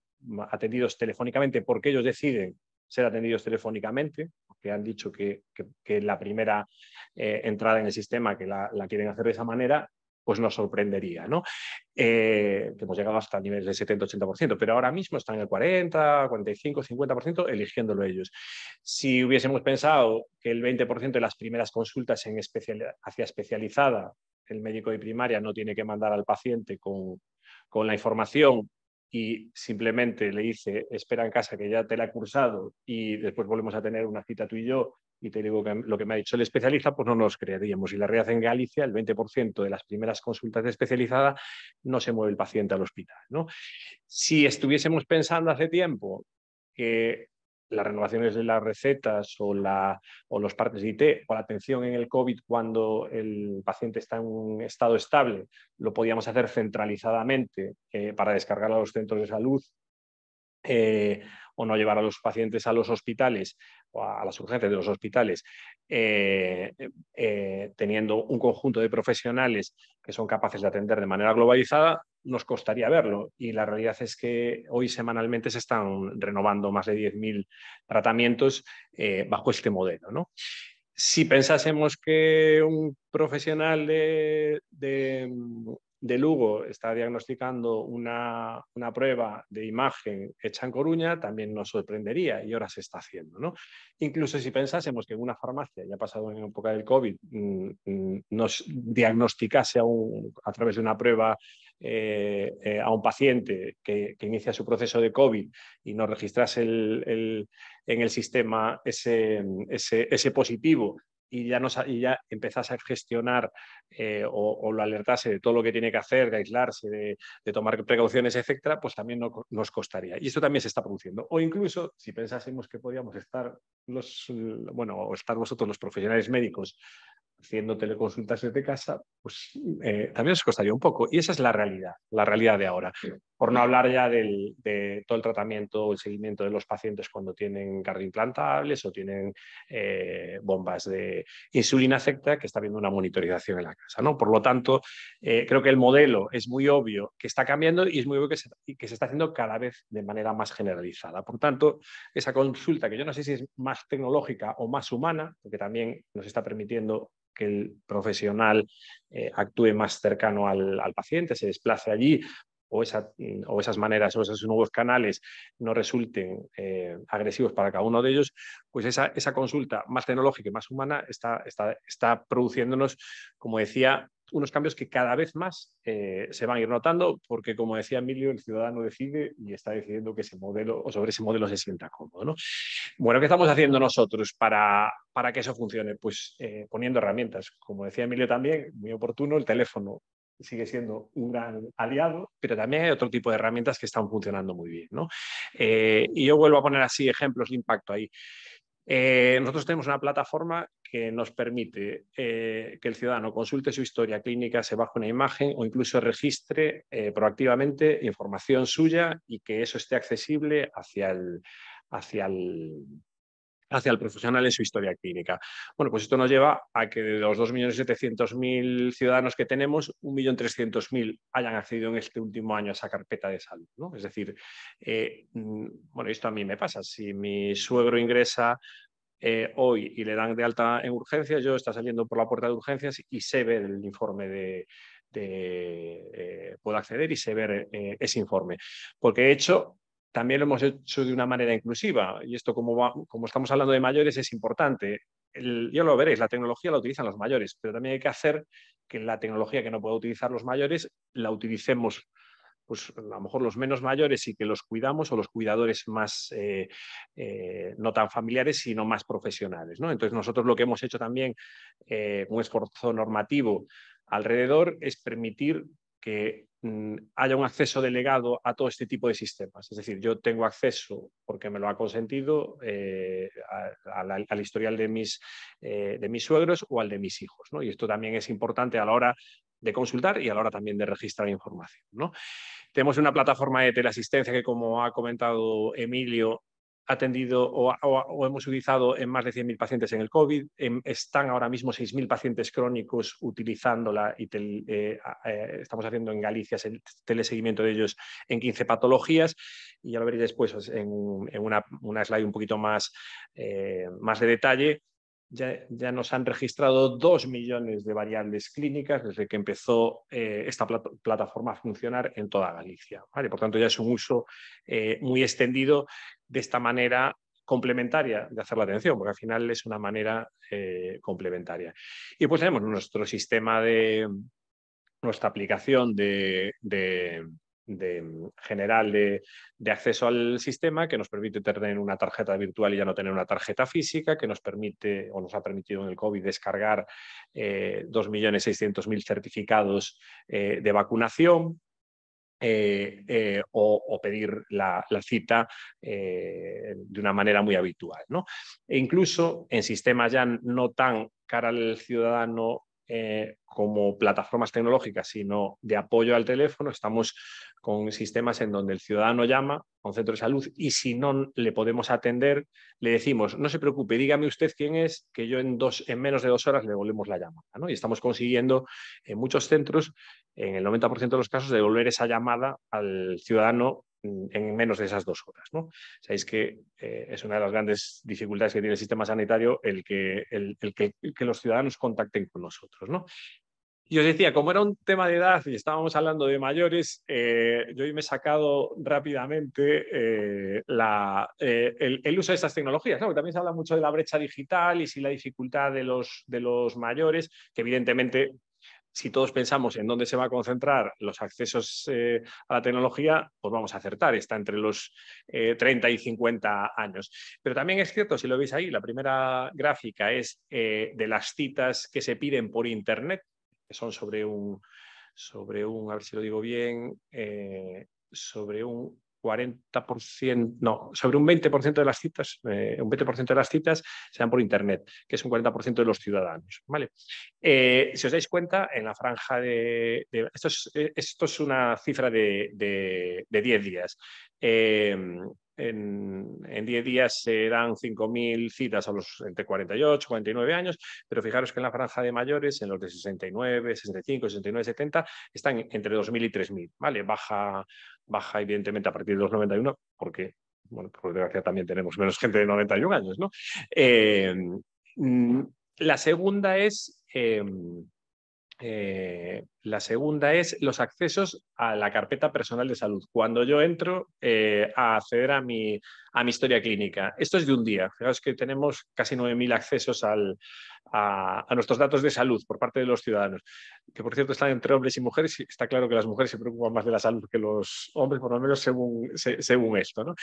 atendidos telefónicamente porque ellos deciden ser atendidos telefónicamente, porque han dicho que la primera entrada en el sistema que la quieren hacer de esa manera, pues nos sorprendería, ¿no? Que hemos llegado hasta niveles de 70-80%, pero ahora mismo están en el 40, 45, 50% eligiéndolo ellos. Si hubiésemos pensado que el 20% de las primeras consultas hacia especializada, el médico de primaria no tiene que mandar al paciente con la información y simplemente le dice, espera en casa que ya te la he cursado y después volvemos a tener una cita tú y yo y te digo que lo que me ha dicho el especialista, pues no nos creeríamos. Y la realidad en Galicia, el 20% de las primeras consultas de especializada no se mueve el paciente al hospital, ¿no? Si estuviésemos pensando hace tiempo que las renovaciones de las recetas o los partes de IT o la atención en el COVID cuando el paciente está en un estado estable, lo podíamos hacer centralizadamente para descargar a los centros de salud o no llevar a los pacientes a los hospitales o a las urgencias de los hospitales, teniendo un conjunto de profesionales que son capaces de atender de manera globalizada, nos costaría verlo. Y la realidad es que hoy semanalmente se están renovando más de 10.000 tratamientos bajo este modelo, ¿no? Si pensásemos que un profesional de Lugo está diagnosticando una prueba de imagen hecha en Coruña, también nos sorprendería y ahora se está haciendo, ¿no? Incluso si pensásemos que en una farmacia, ya ha pasado en época del COVID, nos diagnosticase a través de una prueba a un paciente que inicia su proceso de COVID y nos registrase en el sistema ese positivo y ya empezase a gestionar o lo alertase de todo lo que tiene que hacer, de aislarse, de tomar precauciones, etcétera, pues también nos costaría. Y esto también se está produciendo. O incluso, si pensásemos que podíamos estar o estar vosotros los profesionales médicos haciendo teleconsultas desde casa, pues también os costaría un poco. Y esa es la realidad de ahora. Por no hablar ya de todo el tratamiento o el seguimiento de los pacientes cuando tienen cardioimplantables o tienen bombas de insulina, etcétera, que está habiendo una monitorización en la casa, ¿no? Por lo tanto, creo que el modelo es muy obvio que está cambiando y es muy obvio que se está haciendo cada vez de manera más generalizada. Por tanto, esa consulta, que yo no sé si es más tecnológica o más humana, porque también nos está permitiendo que el profesional actúe más cercano al paciente, se desplace allí, o esas maneras o esos nuevos canales no resulten agresivos para cada uno de ellos, pues esa consulta más tecnológica y más humana está produciéndonos, como decía, unos cambios que cada vez más se van a ir notando, porque como decía Emilio, el ciudadano decide y está decidiendo que ese modelo o sobre ese modelo se sienta cómodo, ¿no? Bueno, ¿qué estamos haciendo nosotros para que eso funcione? Pues poniendo herramientas. Como decía Emilio también, muy oportuno, el teléfono sigue siendo un gran aliado, pero también hay otro tipo de herramientas que están funcionando muy bien, ¿no? Y yo vuelvo a poner así ejemplos de impacto ahí. Nosotros tenemos una plataforma que nos permite que el ciudadano consulte su historia clínica, se baje una imagen o incluso registre proactivamente información suya y que eso esté accesible hacia el profesional en su historia clínica. Bueno, pues esto nos lleva a que de los 2.700.000 ciudadanos que tenemos, 1.300.000 hayan accedido en este último año a esa carpeta de salud, ¿no? Es decir, bueno, esto a mí me pasa. Si mi suegro ingresa hoy y le dan de alta en urgencias, yo está saliendo por la puerta de urgencias y sé ver el informe puedo acceder y sé ver ese informe. Porque he hecho también lo hemos hecho de una manera inclusiva y esto como estamos hablando de mayores es importante. Ya lo veréis, la tecnología la utilizan los mayores, pero también hay que hacer que la tecnología que no pueda utilizar los mayores la utilicemos pues a lo mejor los menos mayores y que los cuidamos o los cuidadores más no tan familiares sino más profesionales, ¿no? Entonces nosotros lo que hemos hecho también un esfuerzo normativo alrededor es permitir que haya un acceso delegado a todo este tipo de sistemas. Es decir, yo tengo acceso, porque me lo ha consentido, al historial de mis suegros o al de mis hijos, ¿no? Y esto también es importante a la hora de consultar y a la hora también de registrar información, ¿no? Tenemos una plataforma de teleasistencia que, como ha comentado Emilio, ha atendido o hemos utilizado en más de 100.000 pacientes en el COVID. Están ahora mismo 6.000 pacientes crónicos utilizándola y estamos haciendo en Galicia el teleseguimiento de ellos en 15 patologías. Y ya lo veréis después en una slide un poquito más de detalle. Ya nos han registrado 2 millones de variables clínicas desde que empezó esta plataforma a funcionar en toda Galicia, ¿vale? Por tanto, ya es un uso muy extendido de esta manera complementaria de hacer la atención, porque al final es una manera complementaria. Y pues tenemos nuestro sistema nuestra aplicación general de acceso al sistema que nos permite tener una tarjeta virtual y ya no tener una tarjeta física, que nos permite o nos ha permitido en el COVID descargar 2.600.000 certificados de vacunación. O pedir la cita de una manera muy habitual, ¿no? E incluso en sistemas ya no tan cara al ciudadano como plataformas tecnológicas, sino de apoyo al teléfono, estamos con sistemas en donde el ciudadano llama a un centro de salud y si no le podemos atender, le decimos, no se preocupe, dígame usted quién es, que yo en menos de 2 horas le devolvemos la llamada, ¿no? Y estamos consiguiendo en muchos centros, en el 90% de los casos, devolver esa llamada al ciudadano en menos de esas 2 horas, ¿no? Sabéis que es una de las grandes dificultades que tiene el sistema sanitario el que los ciudadanos contacten con nosotros, ¿no? Y os decía, como era un tema de edad y estábamos hablando de mayores, yo hoy me he sacado rápidamente el uso de estas tecnologías. Claro, también se habla mucho de la brecha digital y si la dificultad de los mayores, que evidentemente si todos pensamos en dónde se va a concentrar los accesos a la tecnología, pues vamos a acertar, está entre los 30 y 50 años. Pero también es cierto, si lo veis ahí, la primera gráfica es de las citas que se piden por Internet, que son sobre un a ver si lo digo bien, sobre un 40%, no, sobre un 20% de las citas, un 20% de las citas se dan por Internet, que es un 40% de los ciudadanos, ¿vale? Si os dais cuenta, en la franja esto es una cifra de 10 días. En 10 días se dan 5.000 citas a los entre 48 y 49 años, pero fijaros que en la franja de mayores, en los de 69, 65, 69, 70, están entre 2.000 y 3.000, ¿vale? Baja evidentemente a partir de los 91, porque, bueno, por desgracia también tenemos menos gente de 91 años, ¿no? La segunda es La segunda es los accesos a la carpeta personal de salud. Cuando yo entro a acceder a mi historia clínica. Esto es de un día. Fijaos que tenemos casi 9.000 accesos a nuestros datos de salud por parte de los ciudadanos, que por cierto están entre hombres y mujeres. Y está claro que las mujeres se preocupan más de la salud que los hombres, por lo menos según esto, ¿no?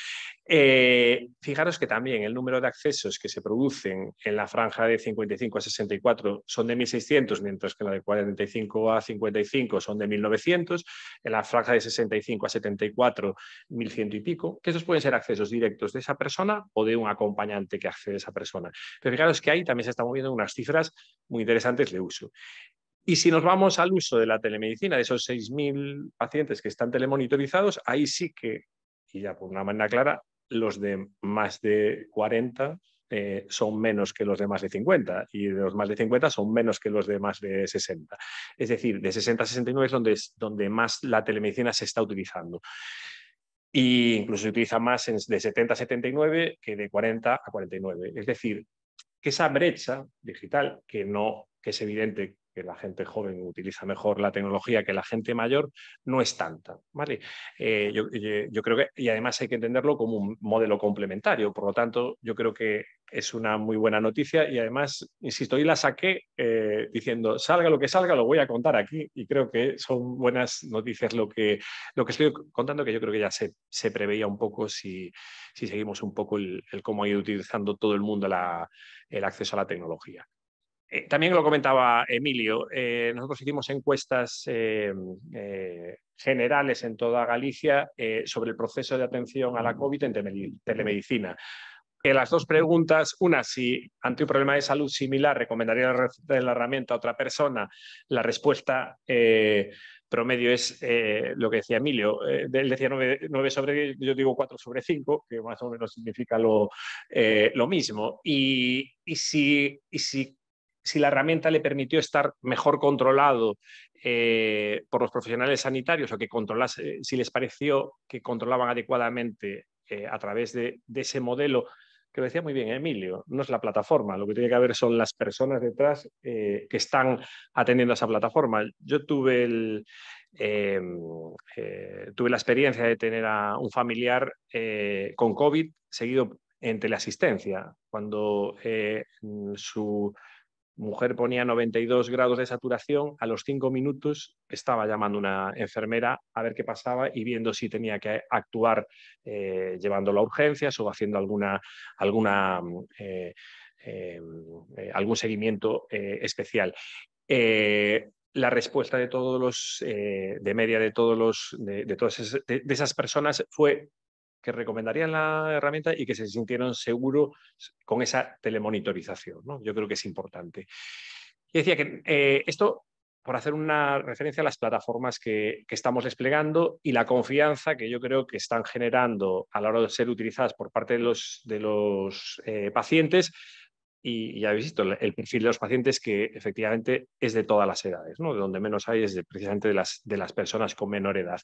Fijaros que también el número de accesos que se producen en la franja de 55 a 64 son de 1.600, mientras que la de 45 a 55 son de 1.900, en la franja de 65 a 74, 1.100 y pico, que esos pueden ser accesos directos de esa persona o de un acompañante que accede a esa persona. Pero fijaros que ahí también se están moviendo unas cifras muy interesantes de uso. Y si nos vamos al uso de la telemedicina, de esos 6.000 pacientes que están telemonitorizados, ahí sí que, y ya por una manera clara, los de más de 40 son menos que los de más de 50 y de los más de 50 son menos que los de más de 60. Es decir, de 60 a 69 es donde más la telemedicina se está utilizando. E incluso se utiliza más de 70 a 79 que de 40 a 49. Es decir, que esa brecha digital, que es evidente que la gente joven utiliza mejor la tecnología que la gente mayor, no es tanta, ¿vale? Yo creo que, y además hay que entenderlo como un modelo complementario, por lo tanto, yo creo que es una muy buena noticia y además, insisto, hoy la saqué diciendo, salga lo que salga, lo voy a contar aquí y creo que son buenas noticias lo que estoy contando, que yo creo que ya se preveía un poco si seguimos un poco el cómo ha ido utilizando todo el mundo el acceso a la tecnología. También lo comentaba Emilio, nosotros hicimos encuestas generales en toda Galicia sobre el proceso de atención a la COVID en telemedicina. Las dos preguntas, una, si ante un problema de salud similar recomendaría la herramienta a otra persona, la respuesta promedio es lo que decía Emilio, él decía 9 sobre 10, yo digo 4 sobre 5, que más o menos significa lo mismo. Y si la herramienta le permitió estar mejor controlado por los profesionales sanitarios o que controlase, si les pareció que controlaban adecuadamente a través de ese modelo, que lo decía muy bien Emilio, no es la plataforma, lo que tiene que haber son las personas detrás que están atendiendo a esa plataforma. Yo tuve la experiencia de tener a un familiar con COVID seguido en teleasistencia, cuando su mujer ponía 92 grados de saturación, a los 5 minutos estaba llamando una enfermera a ver qué pasaba y viendo si tenía que actuar llevándolo a urgencias o haciendo algún seguimiento especial. La respuesta de todos los, de media de todas esas personas fue que recomendarían la herramienta y que se sintieron seguros con esa telemonitorización, ¿no? Yo creo que es importante. Y decía que esto, por hacer una referencia a las plataformas que estamos desplegando y la confianza que yo creo que están generando a la hora de ser utilizadas por parte de los pacientes. Y ya habéis visto el perfil de los pacientes que efectivamente es de todas las edades, ¿no? De donde menos hay es precisamente de las personas con menor edad.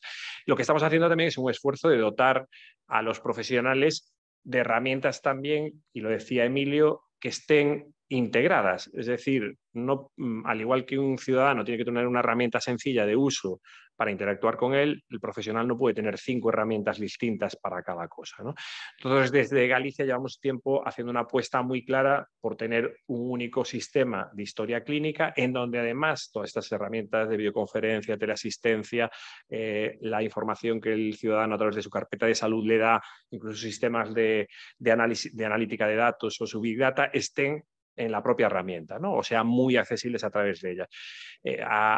Lo que estamos haciendo también es un esfuerzo de dotar a los profesionales de herramientas también, y lo decía Emilio, que estén integradas. Es decir, no, al igual que un ciudadano tiene que tener una herramienta sencilla de uso para interactuar con él, el profesional no puede tener 5 herramientas distintas para cada cosa, ¿no? Entonces, desde Galicia llevamos tiempo haciendo una apuesta muy clara por tener un único sistema de historia clínica en donde además todas estas herramientas de videoconferencia, teleasistencia, la información que el ciudadano a través de su carpeta de salud le da, incluso sistemas de analítica de datos o su Big Data, estén en la propia herramienta, ¿no? O sea, muy accesibles a través de ella.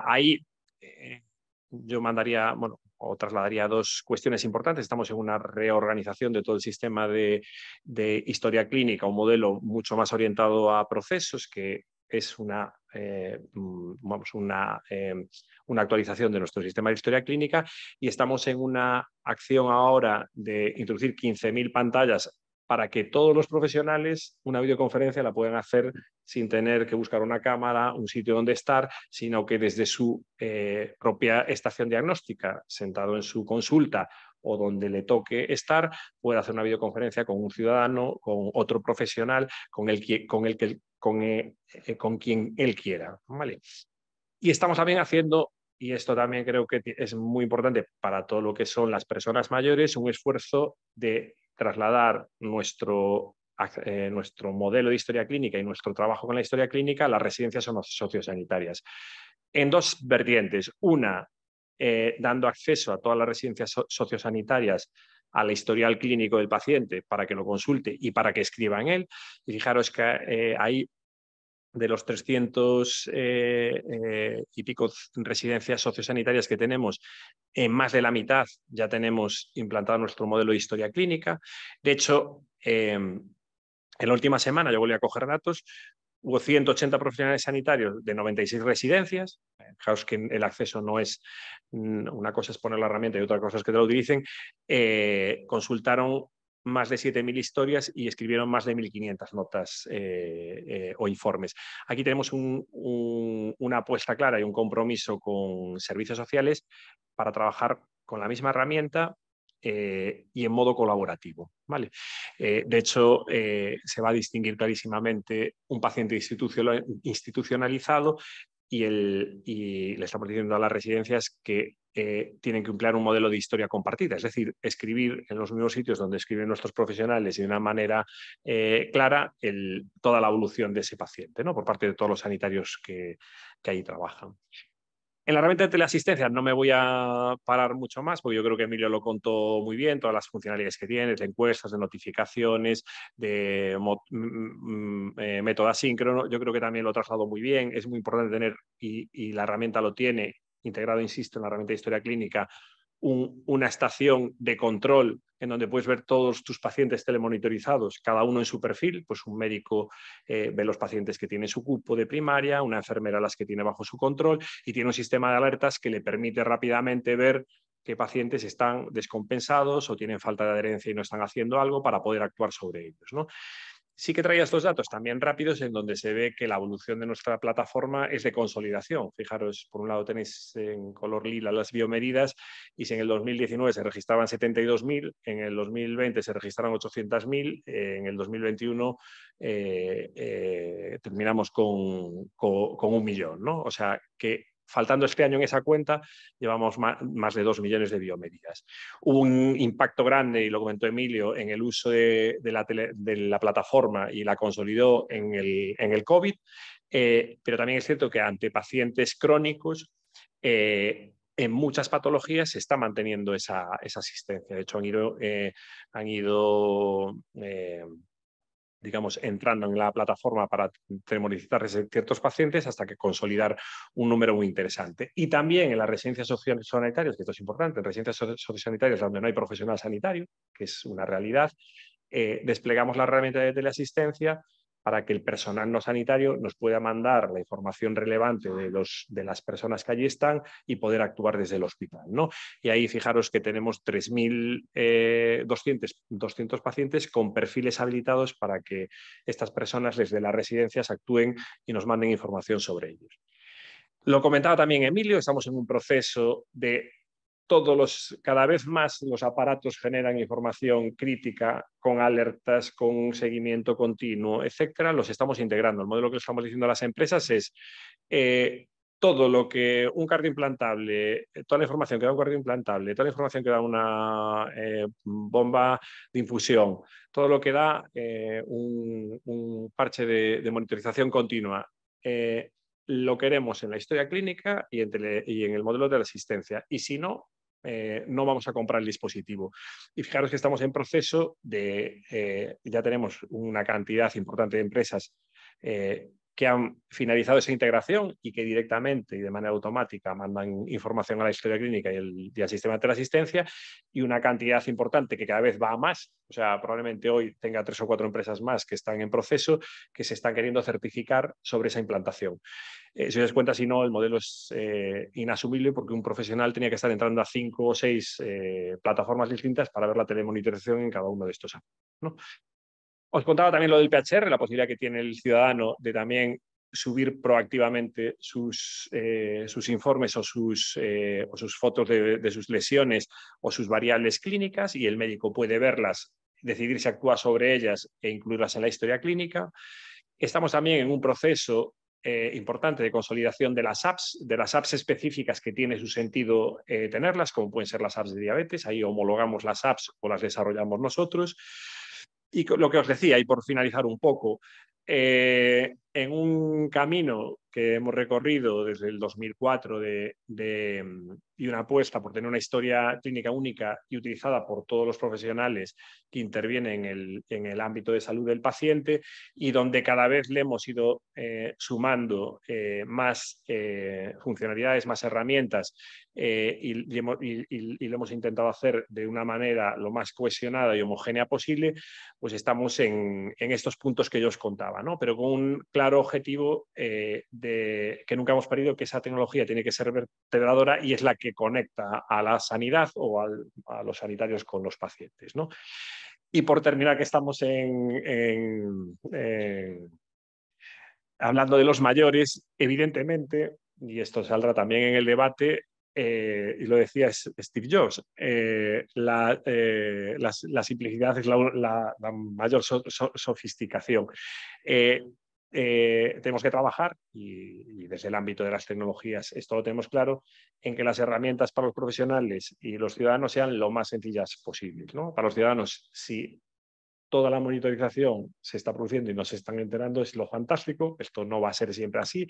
Ahí yo mandaría, bueno, o trasladaría 2 cuestiones importantes. Estamos en una reorganización de todo el sistema de historia clínica, un modelo mucho más orientado a procesos, que es una actualización de nuestro sistema de historia clínica, y estamos en una acción ahora de introducir 15.000 pantallas para que todos los profesionales una videoconferencia la puedan hacer sin tener que buscar una cámara, un sitio donde estar, sino que desde su propia estación diagnóstica, sentado en su consulta o donde le toque estar, pueda hacer una videoconferencia con un ciudadano, con otro profesional, con quien él quiera, ¿vale? Y estamos también haciendo, y esto también creo que es muy importante para todo lo que son las personas mayores, un esfuerzo de trasladar nuestro modelo de historia clínica y nuestro trabajo con la historia clínica a las residencias sociosanitarias. En dos vertientes. Una, dando acceso a todas las residencias sociosanitarias al historial clínico del paciente para que lo consulte y para que escriba en él. Y fijaros que ahí, de los 300 y pico residencias sociosanitarias que tenemos, en más de la mitad ya tenemos implantado nuestro modelo de historia clínica. De hecho, en la última semana yo volví a coger datos. Hubo 180 profesionales sanitarios de 96 residencias. Fijaos que el acceso no es una cosa es poner la herramienta y otra cosa es que te lo utilicen. Consultaron más de 7.000 historias y escribieron más de 1.500 notas o informes. Aquí tenemos una apuesta clara y un compromiso con servicios sociales para trabajar con la misma herramienta y en modo colaborativo, ¿vale? De hecho, se va a distinguir clarísimamente un paciente institucionalizado y le estamos diciendo a las residencias que tienen que emplear un modelo de historia compartida, es decir, escribir en los mismos sitios donde escriben nuestros profesionales y de una manera clara toda la evolución de ese paciente, ¿no? Por parte de todos los sanitarios que ahí trabajan. En la herramienta de teleasistencia no me voy a parar mucho más, porque yo creo que Emilio lo contó muy bien, todas las funcionalidades que tiene, de encuestas, de notificaciones, de método asíncrono. Yo creo que también lo trasladó muy bien. Es muy importante tener, y la herramienta lo tiene, integrado, insisto, en la herramienta de historia clínica, una estación de control en donde puedes ver todos tus pacientes telemonitorizados, cada uno en su perfil. Pues un médico ve los pacientes que tiene su cupo de primaria, una enfermera las que tiene bajo su control, y tiene un sistema de alertas que le permite rápidamente ver qué pacientes están descompensados o tienen falta de adherencia y no están haciendo algo para poder actuar sobre ellos, ¿no? Sí que traía estos datos también rápidos en donde se ve que la evolución de nuestra plataforma es de consolidación. Fijaros, por un lado tenéis en color lila las biomedidas, y si en el 2019 se registraban 72.000, en el 2020 se registraron 800.000, en el 2021 terminamos con 1 millón, ¿no? O sea que faltando este año en esa cuenta, llevamos más de 2 millones de biomedidas. Hubo un impacto grande, y lo comentó Emilio, en el uso de la plataforma, y la consolidó en el COVID, pero también es cierto que ante pacientes crónicos, en muchas patologías se está manteniendo esa asistencia. De hecho, han ido digamos, entrando en la plataforma para telemonitar ciertos pacientes hasta que consolidar un número muy interesante. Y también en las residencias sociosanitarias, que esto es importante, en residencias sociosanitarias donde no hay profesional sanitario, que es una realidad, desplegamos la herramienta de teleasistencia para que el personal no sanitario nos pueda mandar la información relevante de las personas que allí están y poder actuar desde el hospital, ¿no? Y ahí fijaros que tenemos 3.200 pacientes con perfiles habilitados para que estas personas desde las residencias actúen y nos manden información sobre ellos. Lo comentaba también Emilio, estamos en un proceso de cada vez más los aparatos generan información crítica con alertas, con seguimiento continuo, etcétera. Los estamos integrando. El modelo que estamos diciendo a las empresas es todo lo que un cardioimplantable, toda la información que da un cardioimplantable, toda la información que da una bomba de infusión, todo lo que da un parche de monitorización continua, lo queremos en la historia clínica y en el modelo de la asistencia. Y si no, no vamos a comprar el dispositivo. Y fijaros que estamos en proceso ya tenemos una cantidad importante de empresas que han finalizado esa integración y que directamente y de manera automática mandan información a la historia clínica y al sistema de teleasistencia, y una cantidad importante que cada vez va a más. O sea, probablemente hoy tenga 3 o 4 empresas más que están en proceso, que se están queriendo certificar sobre esa implantación. Si os das cuenta, si no, el modelo es inasumible, porque un profesional tenía que estar entrando a 5 o 6 plataformas distintas para ver la telemonitorización en cada uno de estos años, ¿no? Os contaba también lo del PHR, la posibilidad que tiene el ciudadano de también subir proactivamente sus informes o sus fotos de sus lesiones o sus variables clínicas, y el médico puede verlas, decidir si actúa sobre ellas e incluirlas en la historia clínica. Estamos también en un proceso importante de consolidación de las apps específicas que tiene su sentido tenerlas, como pueden ser las apps de diabetes. Ahí homologamos las apps o las desarrollamos nosotros. Y lo que os decía, y por finalizar un poco, en un camino que hemos recorrido desde el 2004 y una apuesta por tener una historia clínica única y utilizada por todos los profesionales que intervienen en el ámbito de salud del paciente, y donde cada vez le hemos ido sumando más funcionalidades, más herramientas, y lo hemos intentado hacer de una manera lo más cohesionada y homogénea posible, pues estamos en estos puntos que yo os contaba, ¿no? Pero con un claro objetivo que nunca hemos perdido, que esa tecnología tiene que ser vertebradora y es la que conecta a la sanidad o a los sanitarios con los pacientes, ¿no? Y por terminar, que estamos hablando de los mayores, evidentemente, y esto saldrá también en el debate, y lo decía Steve Jobs, la simplicidad es la mayor sofisticación. Tenemos que trabajar, y desde el ámbito de las tecnologías esto lo tenemos claro, en que las herramientas para los profesionales y los ciudadanos sean lo más sencillas posibles, ¿no? Para los ciudadanos, si toda la monitorización se está produciendo y no se están enterando, es lo fantástico. Esto no va a ser siempre así,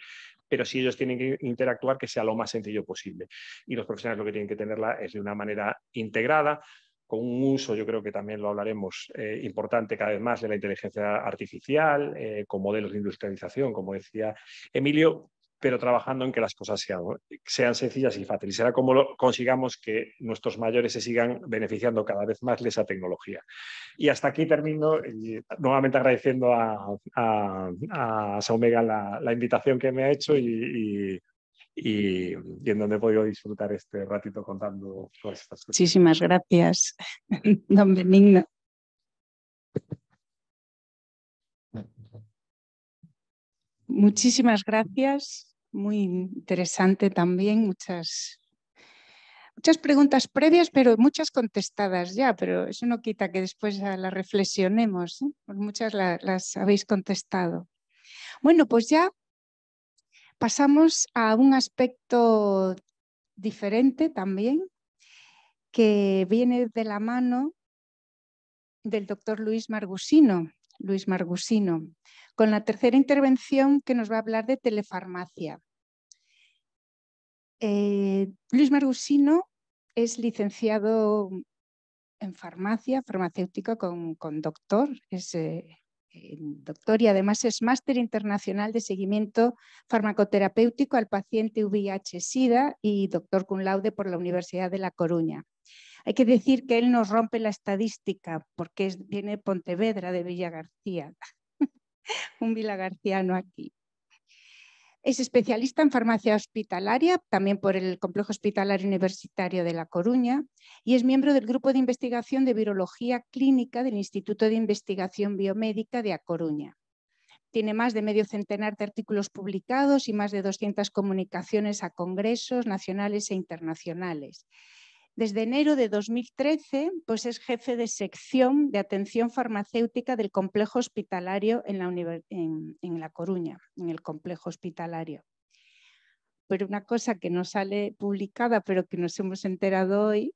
pero si ellos tienen que interactuar, que sea lo más sencillo posible. Y los profesionales lo que tienen que tenerla es de una manera integrada, con un uso, yo creo que también lo hablaremos, importante cada vez más de la inteligencia artificial, con modelos de industrialización, como decía Emilio, pero trabajando en que las cosas sean sencillas y fáciles. Será como consigamos que nuestros mayores se sigan beneficiando cada vez más de esa tecnología. Y hasta aquí termino, y nuevamente agradeciendo a Saumega la invitación que me ha hecho y en donde he podido disfrutar este ratito contando todas estas cosas. Muchísimas gracias, don Benigno. Muchísimas gracias, muy interesante también, muchas preguntas previas, pero muchas contestadas ya, pero eso no quita que después las reflexionemos, ¿eh? Pues muchas las habéis contestado. Bueno, pues ya pasamos a un aspecto diferente también, que viene de la mano del doctor Luis Margusino, con la tercera intervención, que nos va a hablar de telefarmacia. Luis Margusino es licenciado en farmacia, farmacéutica con doctor, es doctor, y además es máster internacional de seguimiento farmacoterapéutico al paciente VIH-Sida y doctor cum laude por la Universidad de La Coruña. Hay que decir que él nos rompe la estadística porque viene de Pontevedra, de Villagarcía, un villagarciano aquí. Es especialista en farmacia hospitalaria, también por el Complejo Hospitalario Universitario de La Coruña, y es miembro del Grupo de Investigación de Virología Clínica del Instituto de Investigación Biomédica de A Coruña. Tiene más de medio centenar de artículos publicados y más de 200 comunicaciones a congresos nacionales e internacionales. Desde enero de 2013, pues es jefe de sección de atención farmacéutica del complejo hospitalario en La Coruña, en el complejo hospitalario. Pero una cosa que no sale publicada, pero que nos hemos enterado hoy,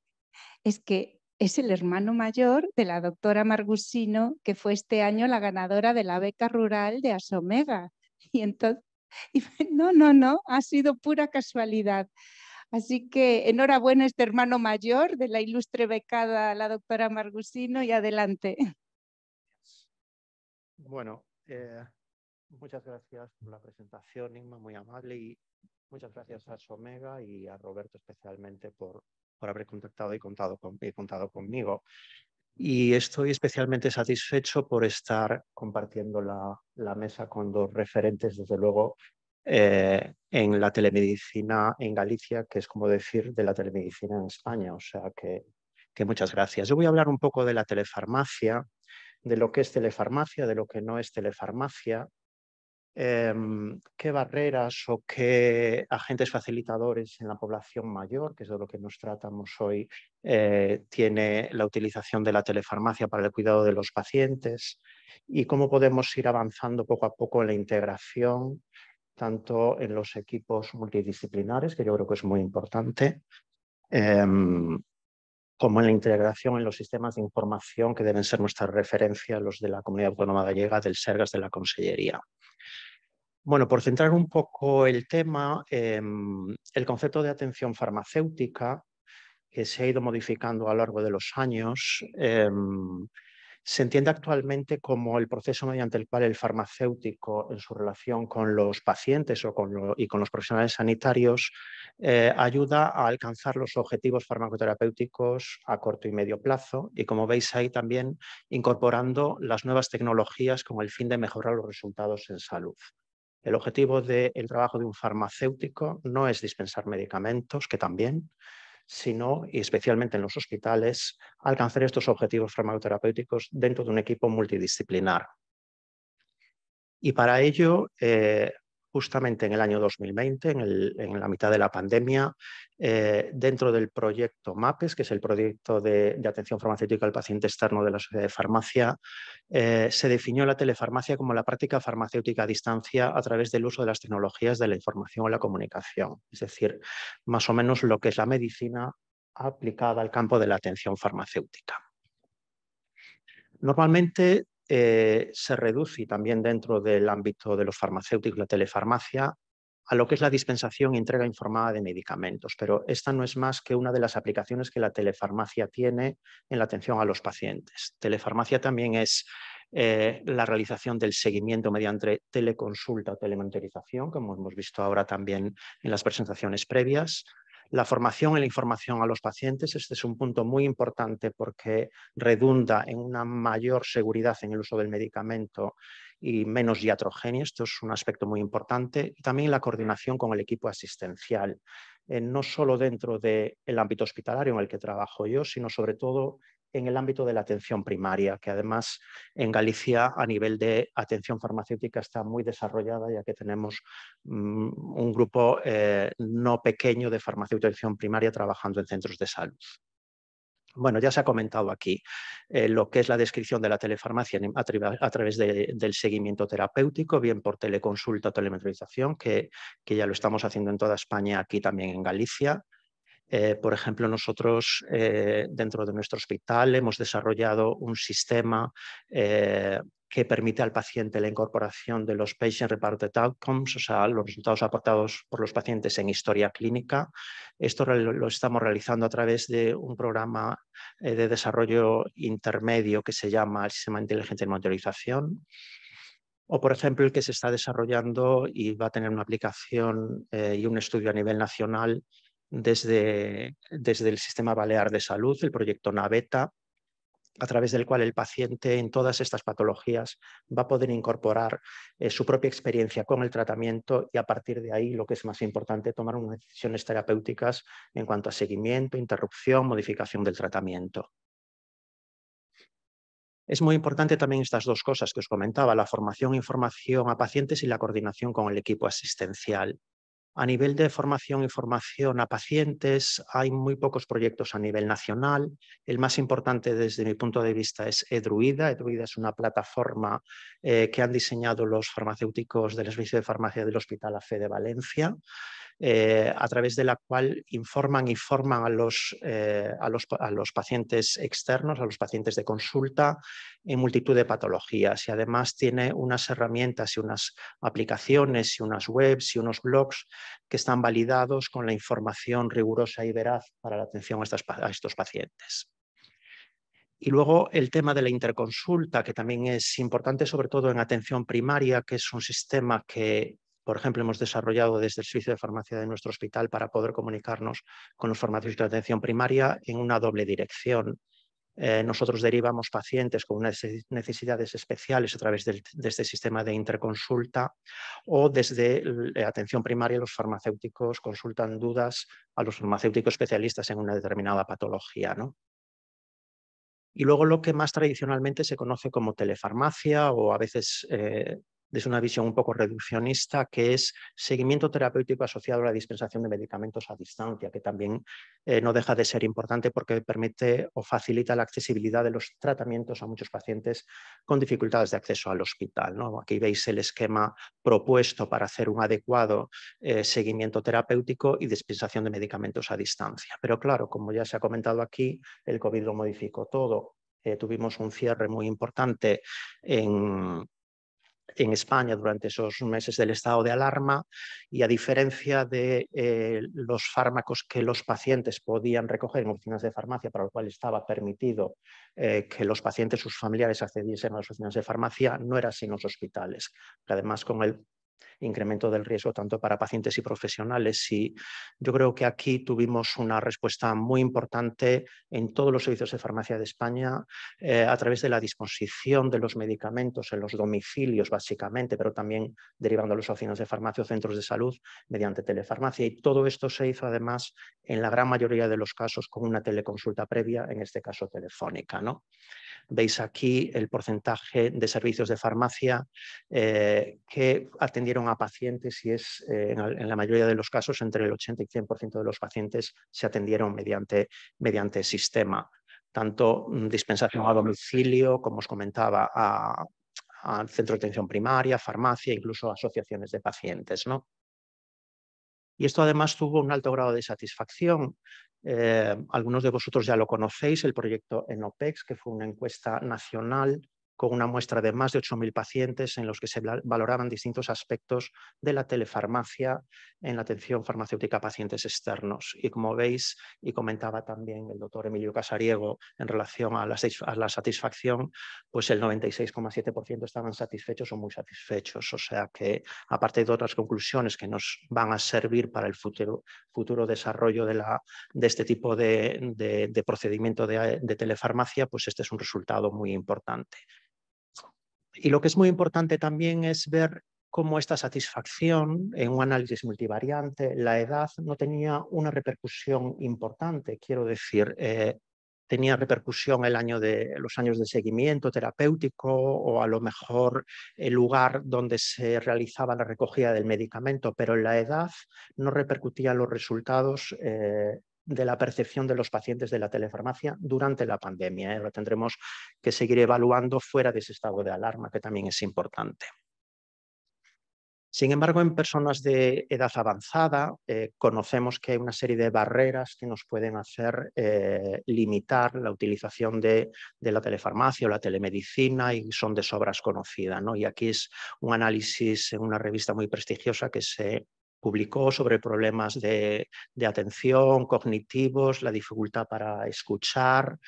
es que es el hermano mayor de la doctora Margusino, que fue este año la ganadora de la beca rural de Asomega. Y entonces, no, ha sido pura casualidad. Así que enhorabuena a este hermano mayor de la ilustre becada, la doctora Margusino, y adelante. Bueno, muchas gracias por la presentación, Inma, muy amable, y muchas gracias a Asomega y a Roberto especialmente por haber contactado y contado conmigo. Y estoy especialmente satisfecho por estar compartiendo la mesa con dos referentes, desde luego, en la telemedicina en Galicia, que es como decir de la telemedicina en España. O sea que muchas gracias. Yo voy a hablar un poco de la telefarmacia, de lo que es telefarmacia, de lo que no es telefarmacia, qué barreras o qué agentes facilitadores en la población mayor, que es de lo que nos tratamos hoy, tiene la utilización de la telefarmacia para el cuidado de los pacientes, y cómo podemos ir avanzando poco a poco en la integración tanto en los equipos multidisciplinares, que yo creo que es muy importante, como en la integración en los sistemas de información que deben ser nuestra referencia, los de la Comunidad Autónoma Gallega, del Sergas, de la Consellería. Bueno, por centrar un poco el tema, el concepto de atención farmacéutica, que se ha ido modificando a lo largo de los años, se entiende actualmente como el proceso mediante el cual el farmacéutico, en su relación con los pacientes y con los profesionales sanitarios, ayuda a alcanzar los objetivos farmacoterapéuticos a corto y medio plazo, y como veis ahí también incorporando las nuevas tecnologías con el fin de mejorar los resultados en salud. El objetivo del trabajo de un farmacéutico no es dispensar medicamentos, que también, sino, y especialmente en los hospitales, alcanzar estos objetivos farmacoterapéuticos dentro de un equipo multidisciplinar. Y para ello, justamente en el año 2020, en la mitad de la pandemia, dentro del proyecto MAPES, que es el proyecto de atención farmacéutica al paciente externo de la Sociedad de Farmacia, se definió la telefarmacia como la práctica farmacéutica a distancia a través del uso de las tecnologías de la información o la comunicación, es decir, más o menos lo que es la medicina aplicada al campo de la atención farmacéutica. Normalmente se reduce también dentro del ámbito de los farmacéuticos, la telefarmacia, a lo que es la dispensación y entrega informada de medicamentos, pero esta no es más que una de las aplicaciones que la telefarmacia tiene en la atención a los pacientes. Telefarmacia también es la realización del seguimiento mediante teleconsulta o telemonitorización, como hemos visto ahora también en las presentaciones previas. La formación y la información a los pacientes, este es un punto muy importante porque redunda en una mayor seguridad en el uso del medicamento y menos iatrogenia. Esto es un aspecto muy importante. Y también la coordinación con el equipo asistencial, no solo dentro del ámbito hospitalario en el que trabajo yo, sino sobre todo en el ámbito de la atención primaria, que además en Galicia a nivel de atención farmacéutica está muy desarrollada, ya que tenemos un grupo no pequeño de farmacéuticos de atención primaria trabajando en centros de salud. Bueno, ya se ha comentado aquí lo que es la descripción de la telefarmacia a través del seguimiento terapéutico, bien por teleconsulta o telemetrización, que ya lo estamos haciendo en toda España, aquí también en Galicia. Por ejemplo, nosotros dentro de nuestro hospital hemos desarrollado un sistema que permite al paciente la incorporación de los Patient Reported Outcomes, o sea, los resultados aportados por los pacientes en historia clínica. Esto lo estamos realizando a través de un programa de desarrollo intermedio que se llama el Sistema Inteligente de Monitorización. O, por ejemplo, el que se está desarrollando y va a tener una aplicación y un estudio a nivel nacional desde el Sistema Balear de Salud, el proyecto Naveta, a través del cual el paciente en todas estas patologías va a poder incorporar su propia experiencia con el tratamiento y a partir de ahí, lo que es más importante, tomar unas decisiones terapéuticas en cuanto a seguimiento, interrupción, modificación del tratamiento. Es muy importante también estas dos cosas que os comentaba, la formación e información a pacientes y la coordinación con el equipo asistencial. A nivel de formación e información a pacientes hay muy pocos proyectos a nivel nacional. El más importante desde mi punto de vista es eDruida. eDruida es una plataforma que han diseñado los farmacéuticos del Servicio de Farmacia del Hospital AFE de Valencia, a través de la cual informan y forman a los pacientes externos, a los pacientes de consulta, en multitud de patologías. Y además tiene unas herramientas y unas aplicaciones y unas webs y unos blogs que están validados con la información rigurosa y veraz para la atención a estos pacientes. Y luego el tema de la interconsulta, que también es importante, sobre todo en atención primaria, que es un sistema que, por ejemplo, hemos desarrollado desde el Servicio de Farmacia de nuestro hospital para poder comunicarnos con los farmacéuticos de atención primaria en una doble dirección. Nosotros derivamos pacientes con unas necesidades especiales a través de este sistema de interconsulta, o desde atención primaria los farmacéuticos consultan dudas a los farmacéuticos especialistas en una determinada patología, ¿no? Y luego lo que más tradicionalmente se conoce como telefarmacia o a veces desde una visión un poco reduccionista, que es seguimiento terapéutico asociado a la dispensación de medicamentos a distancia, que también no deja de ser importante porque permite o facilita la accesibilidad de los tratamientos a muchos pacientes con dificultades de acceso al hospital, ¿no? Aquí veis el esquema propuesto para hacer un adecuado seguimiento terapéutico y dispensación de medicamentos a distancia. Pero claro, como ya se ha comentado aquí, el COVID lo modificó todo. Tuvimos un cierre muy importante en España durante esos meses del estado de alarma y a diferencia de los fármacos que los pacientes podían recoger en oficinas de farmacia, para lo cual estaba permitido que los pacientes, sus familiares accediesen a las oficinas de farmacia, no era así en los hospitales. Además, con el incremento del riesgo tanto para pacientes y profesionales. Y yo creo que aquí tuvimos una respuesta muy importante en todos los servicios de farmacia de España a través de la disposición de los medicamentos en los domicilios básicamente, pero también derivando a las oficinas de farmacia o centros de salud mediante telefarmacia. Y todo esto se hizo además en la gran mayoría de los casos con una teleconsulta previa, en este caso telefónica, ¿no? Veis aquí el porcentaje de servicios de farmacia que atendieron a pacientes y es en la mayoría de los casos entre el 80 y 100% de los pacientes se atendieron mediante sistema. Tanto dispensación a domicilio, como os comentaba, al centro de atención primaria, farmacia, incluso asociaciones de pacientes, ¿no? Y esto además tuvo un alto grado de satisfacción. Algunos de vosotros ya lo conocéis, el proyecto ENOPEX, que fue una encuesta nacional con una muestra de más de 8.000 pacientes en los que se valoraban distintos aspectos de la telefarmacia en la atención farmacéutica a pacientes externos. Y como veis, y comentaba también el doctor Emilio Casariego en relación a la satisfacción, pues el 96,7% estaban satisfechos o muy satisfechos. O sea que, aparte de otras conclusiones que nos van a servir para el futuro desarrollo de este tipo de procedimiento de telefarmacia, pues este es un resultado muy importante. Y lo que es muy importante también es ver cómo esta satisfacción en un análisis multivariante, la edad no tenía una repercusión importante, quiero decir, tenía repercusión los años de seguimiento terapéutico o a lo mejor el lugar donde se realizaba la recogida del medicamento, pero la edad no repercutía en los resultados de la percepción de los pacientes de la telefarmacia durante la pandemia. Lo tendremos que seguir evaluando fuera de ese estado de alarma, que también es importante. Sin embargo, en personas de edad avanzada conocemos que hay una serie de barreras que nos pueden hacer limitar la utilización de la telefarmacia o la telemedicina y son de sobras conocidas, ¿no? Y aquí es un análisis en una revista muy prestigiosa que se publicó sobre problemas de atención, cognitivos, la dificultad para escuchar,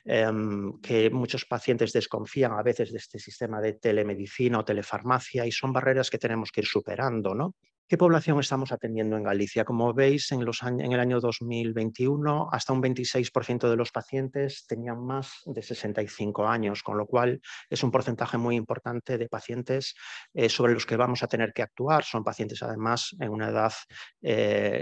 que muchos pacientes desconfían a veces de este sistema de telemedicina o telefarmacia y son barreras que tenemos que ir superando, ¿no? ¿Qué población estamos atendiendo en Galicia? Como veis, en el año 2021, hasta un 26% de los pacientes tenían más de 65 años, con lo cual es un porcentaje muy importante de pacientes sobre los que vamos a tener que actuar. Son pacientes, además, en una edad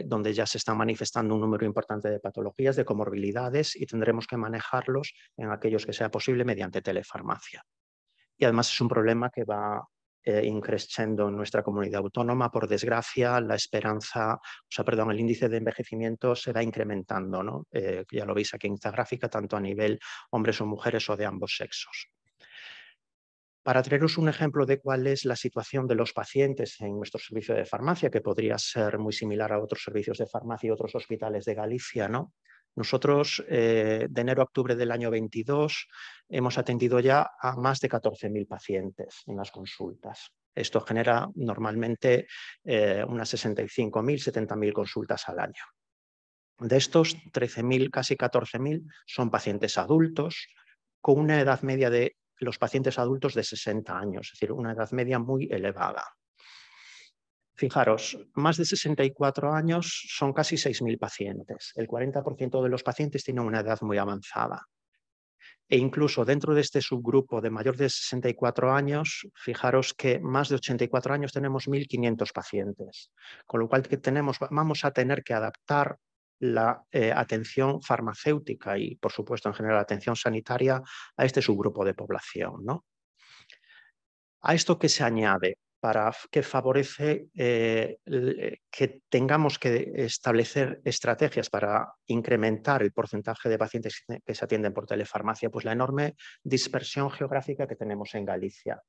donde ya se están manifestando un número importante de patologías, de comorbilidades, y tendremos que manejarlos en aquellos que sea posible mediante telefarmacia. Y además es un problema que va increciendo en nuestra comunidad autónoma. Por desgracia, el índice de envejecimiento se va incrementando, ¿no? Ya lo veis aquí en esta gráfica, tanto a nivel hombres o mujeres o de ambos sexos. Para traeros un ejemplo de cuál es la situación de los pacientes en nuestro servicio de farmacia, que podría ser muy similar a otros servicios de farmacia y otros hospitales de Galicia, ¿no? Nosotros, de enero a octubre del año 22, hemos atendido ya a más de 14.000 pacientes en las consultas. Esto genera normalmente unas 65.000, 70.000 consultas al año. De estos, 13.000, casi 14.000 son pacientes adultos, con una edad media de los pacientes adultos de 60 años, es decir, una edad media muy elevada. Fijaros, más de 64 años son casi 6.000 pacientes. El 40% de los pacientes tienen una edad muy avanzada. E incluso dentro de este subgrupo de mayor de 64 años, fijaros que más de 84 años tenemos 1.500 pacientes. Con lo cual vamos a tener que adaptar la atención farmacéutica y, por supuesto, en general la atención sanitaria a este subgrupo de población, ¿no? ¿A esto qué se añade? que favorece que tengamos que establecer estrategias para incrementar el porcentaje de pacientes que se atienden por telefarmacia, pues la enorme dispersión geográfica que tenemos en Galicia.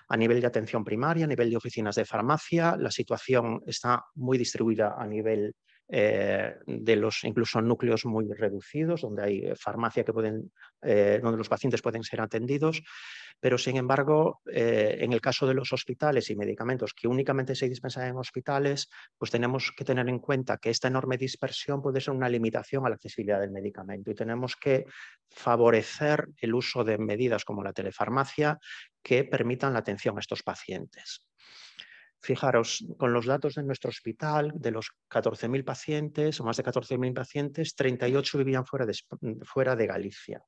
A nivel de atención primaria, a nivel de oficinas de farmacia, la situación está muy distribuida a nivel de los incluso núcleos muy reducidos, donde hay farmacia donde los pacientes pueden ser atendidos, pero sin embargo, en el caso de los hospitales y medicamentos que únicamente se dispensan en hospitales, pues tenemos que tener en cuenta que esta enorme dispersión puede ser una limitación a la accesibilidad del medicamento y tenemos que favorecer el uso de medidas como la telefarmacia que permitan la atención a estos pacientes. Fijaros, con los datos de nuestro hospital, de los 14.000 pacientes, o más de 14.000 pacientes, 38 vivían fuera de Galicia.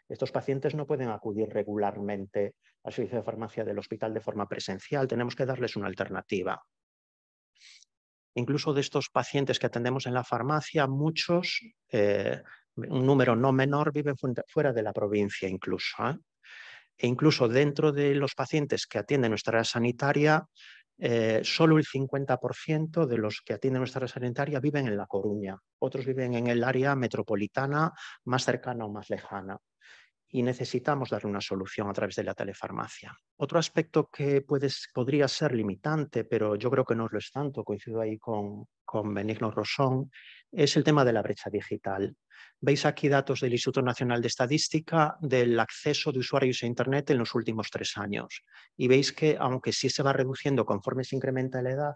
Estos pacientes no pueden acudir regularmente al servicio de farmacia del hospital de forma presencial, tenemos que darles una alternativa. Incluso de estos pacientes que atendemos en la farmacia, muchos, un número no menor, viven fuera de la provincia incluso. E incluso dentro de los pacientes que atiende nuestra área sanitaria, solo el 50% de los que atienden nuestra área sanitaria viven en La Coruña. Otros viven en el área metropolitana más cercana o más lejana. Y necesitamos darle una solución a través de la telefarmacia. Otro aspecto que podría ser limitante, pero yo creo que no lo es tanto, coincido ahí con Benigno Rosón, es el tema de la brecha digital. Veis aquí datos del Instituto Nacional de Estadística del acceso de usuarios a Internet en los últimos 3 años. Y veis que, aunque sí se va reduciendo conforme se incrementa la edad,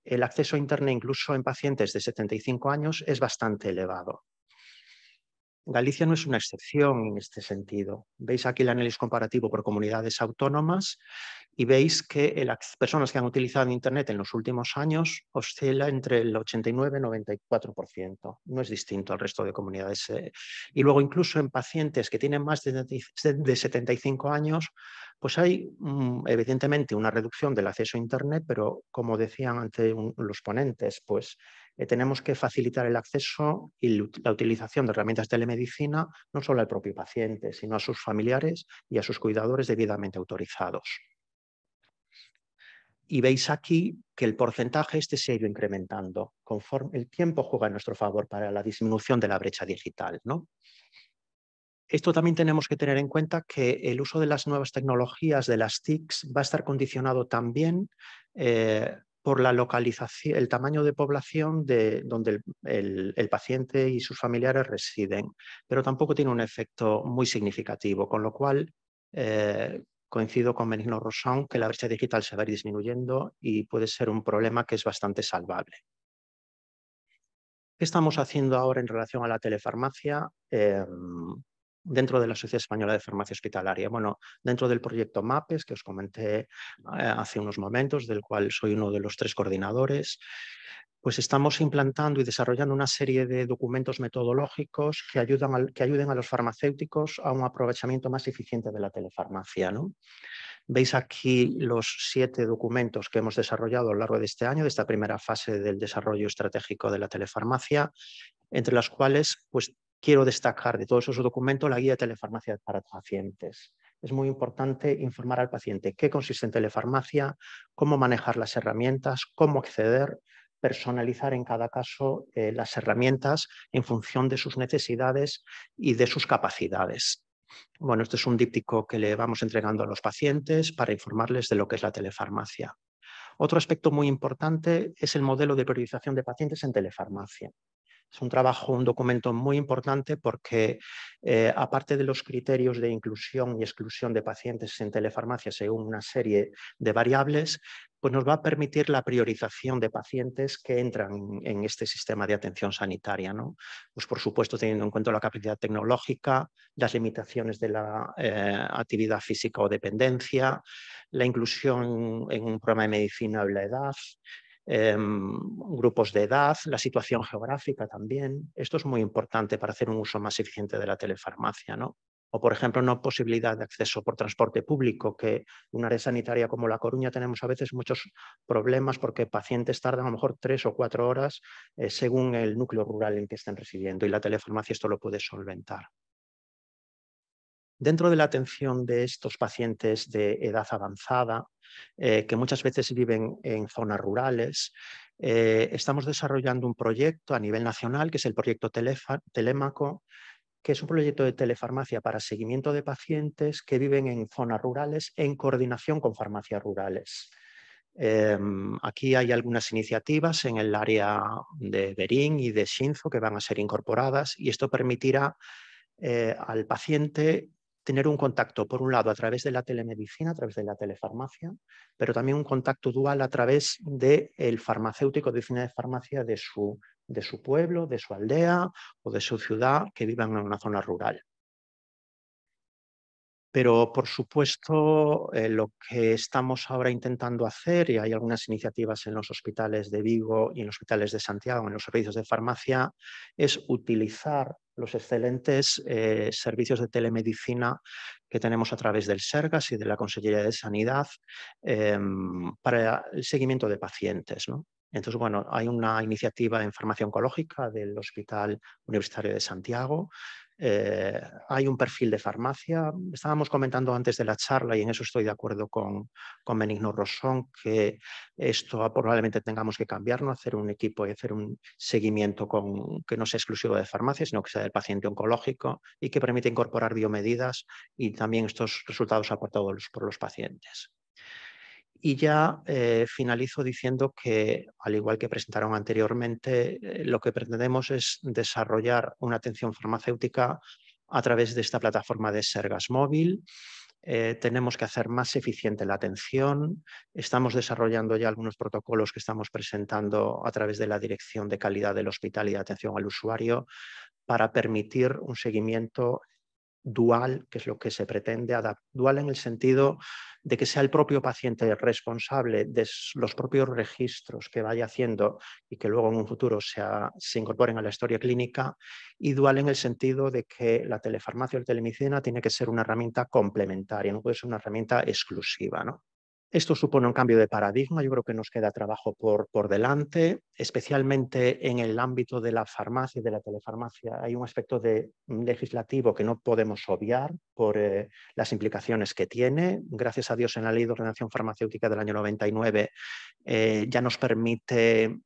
el acceso a Internet incluso en pacientes de 75 años es bastante elevado. Galicia no es una excepción en este sentido. Veis aquí el análisis comparativo por comunidades autónomas y veis que las personas que han utilizado Internet en los últimos años oscila entre el 89 y 94%. No es distinto al resto de comunidades. Y luego incluso en pacientes que tienen más de 75 años, pues hay evidentemente una reducción del acceso a Internet, pero como decían antes los ponentes, pues tenemos que facilitar el acceso y la utilización de herramientas de telemedicina no solo al propio paciente, sino a sus familiares y a sus cuidadores debidamente autorizados. Y veis aquí que el porcentaje se ha ido incrementando conforme el tiempo juega a nuestro favor para la disminución de la brecha digital, ¿no? Esto también tenemos que tener en cuenta que el uso de las nuevas tecnologías, de las TICs, va a estar condicionado también por la localización, el tamaño de población de donde el paciente y sus familiares residen, pero tampoco tiene un efecto muy significativo, con lo cual coincido con Benigno Rosón que la brecha digital se va a ir disminuyendo y puede ser un problema que es bastante salvable. ¿Qué estamos haciendo ahora en relación a la telefarmacia dentro de la Sociedad Española de Farmacia Hospitalaria? Bueno, dentro del proyecto MAPES, que os comenté hace unos momentos, del cual soy uno de los 3 coordinadores, pues estamos implantando y desarrollando una serie de documentos metodológicos que ayuden a los farmacéuticos a un aprovechamiento más eficiente de la telefarmacia, ¿no? Veis aquí los 7 documentos que hemos desarrollado a lo largo de este año, de esta primera fase del desarrollo estratégico de la telefarmacia, entre las cuales pues, quiero destacar de todos esos documentos la guía de telefarmacia para pacientes. Es muy importante informar al paciente qué consiste en telefarmacia, cómo manejar las herramientas, cómo acceder, personalizar en cada caso las herramientas en función de sus necesidades y de sus capacidades. Bueno, este es un díptico que le vamos entregando a los pacientes para informarles de lo que es la telefarmacia. Otro aspecto muy importante es el modelo de priorización de pacientes en telefarmacia. Es un trabajo, un documento muy importante porque aparte de los criterios de inclusión y exclusión de pacientes en telefarmacia según una serie de variables, pues nos va a permitir la priorización de pacientes que entran en este sistema de atención sanitaria, ¿no? Pues por supuesto teniendo en cuenta la capacidad tecnológica, las limitaciones de la actividad física o dependencia, la inclusión en un programa de medicina o la edad, grupos de edad, la situación geográfica también. Esto es muy importante para hacer un uso más eficiente de la telefarmacia, ¿no? O, por ejemplo, no posibilidad de acceso por transporte público, que en una área sanitaria como La Coruña tenemos a veces muchos problemas porque pacientes tardan a lo mejor 3 o 4 horas según el núcleo rural en que estén residiendo y la telefarmacia esto lo puede solventar. Dentro de la atención de estos pacientes de edad avanzada, que muchas veces viven en zonas rurales, estamos desarrollando un proyecto a nivel nacional, que es el proyecto Telémaco, que es un proyecto de telefarmacia para seguimiento de pacientes que viven en zonas rurales en coordinación con farmacias rurales. Aquí hay algunas iniciativas en el área de Berín y de Shinzo que van a ser incorporadas, y esto permitirá al paciente tener un contacto, por un lado, a través de la telemedicina, a través de la telefarmacia, pero también un contacto dual a través del farmacéutico de oficina de farmacia de su pueblo, de su aldea o de su ciudad que vivan en una zona rural. Pero, por supuesto, lo que estamos ahora intentando hacer, y hay algunas iniciativas en los hospitales de Vigo y en los hospitales de Santiago, en los servicios de farmacia, es utilizar los excelentes servicios de telemedicina que tenemos a través del Sergas y de la Consellería de Sanidad para el seguimiento de pacientes, ¿no? Entonces, bueno, hay una iniciativa en farmacia oncológica del Hospital Universitario de Santiago. Hay un perfil de farmacia. Estábamos comentando antes de la charla, y en eso estoy de acuerdo con Benigno Rosón, que esto probablemente tengamos que cambiarlo, hacer un equipo y hacer un seguimiento que no sea exclusivo de farmacia, sino que sea del paciente oncológico y que permita incorporar biomedidas y también estos resultados aportados por los pacientes. Y ya finalizo diciendo que, al igual que presentaron anteriormente, lo que pretendemos es desarrollar una atención farmacéutica a través de esta plataforma de Sergas Móvil. Tenemos que hacer más eficiente la atención. Estamos desarrollando ya algunos protocolos que estamos presentando a través de la Dirección de Calidad del Hospital y de Atención al Usuario para permitir un seguimiento dual, que es lo que se pretende, dual en el sentido de que sea el propio paciente responsable de los propios registros que vaya haciendo y que luego en un futuro se incorporen a la historia clínica, y dual en el sentido de que la telefarmacia o la telemedicina tiene que ser una herramienta complementaria, no puede ser una herramienta exclusiva, ¿no? Esto supone un cambio de paradigma. Yo creo que nos queda trabajo por delante, especialmente en el ámbito de la farmacia y de la telefarmacia. Hay un aspecto legislativo que no podemos obviar por las implicaciones que tiene. Gracias a Dios, en la Ley de Ordenación Farmacéutica del año 99 ya nos permite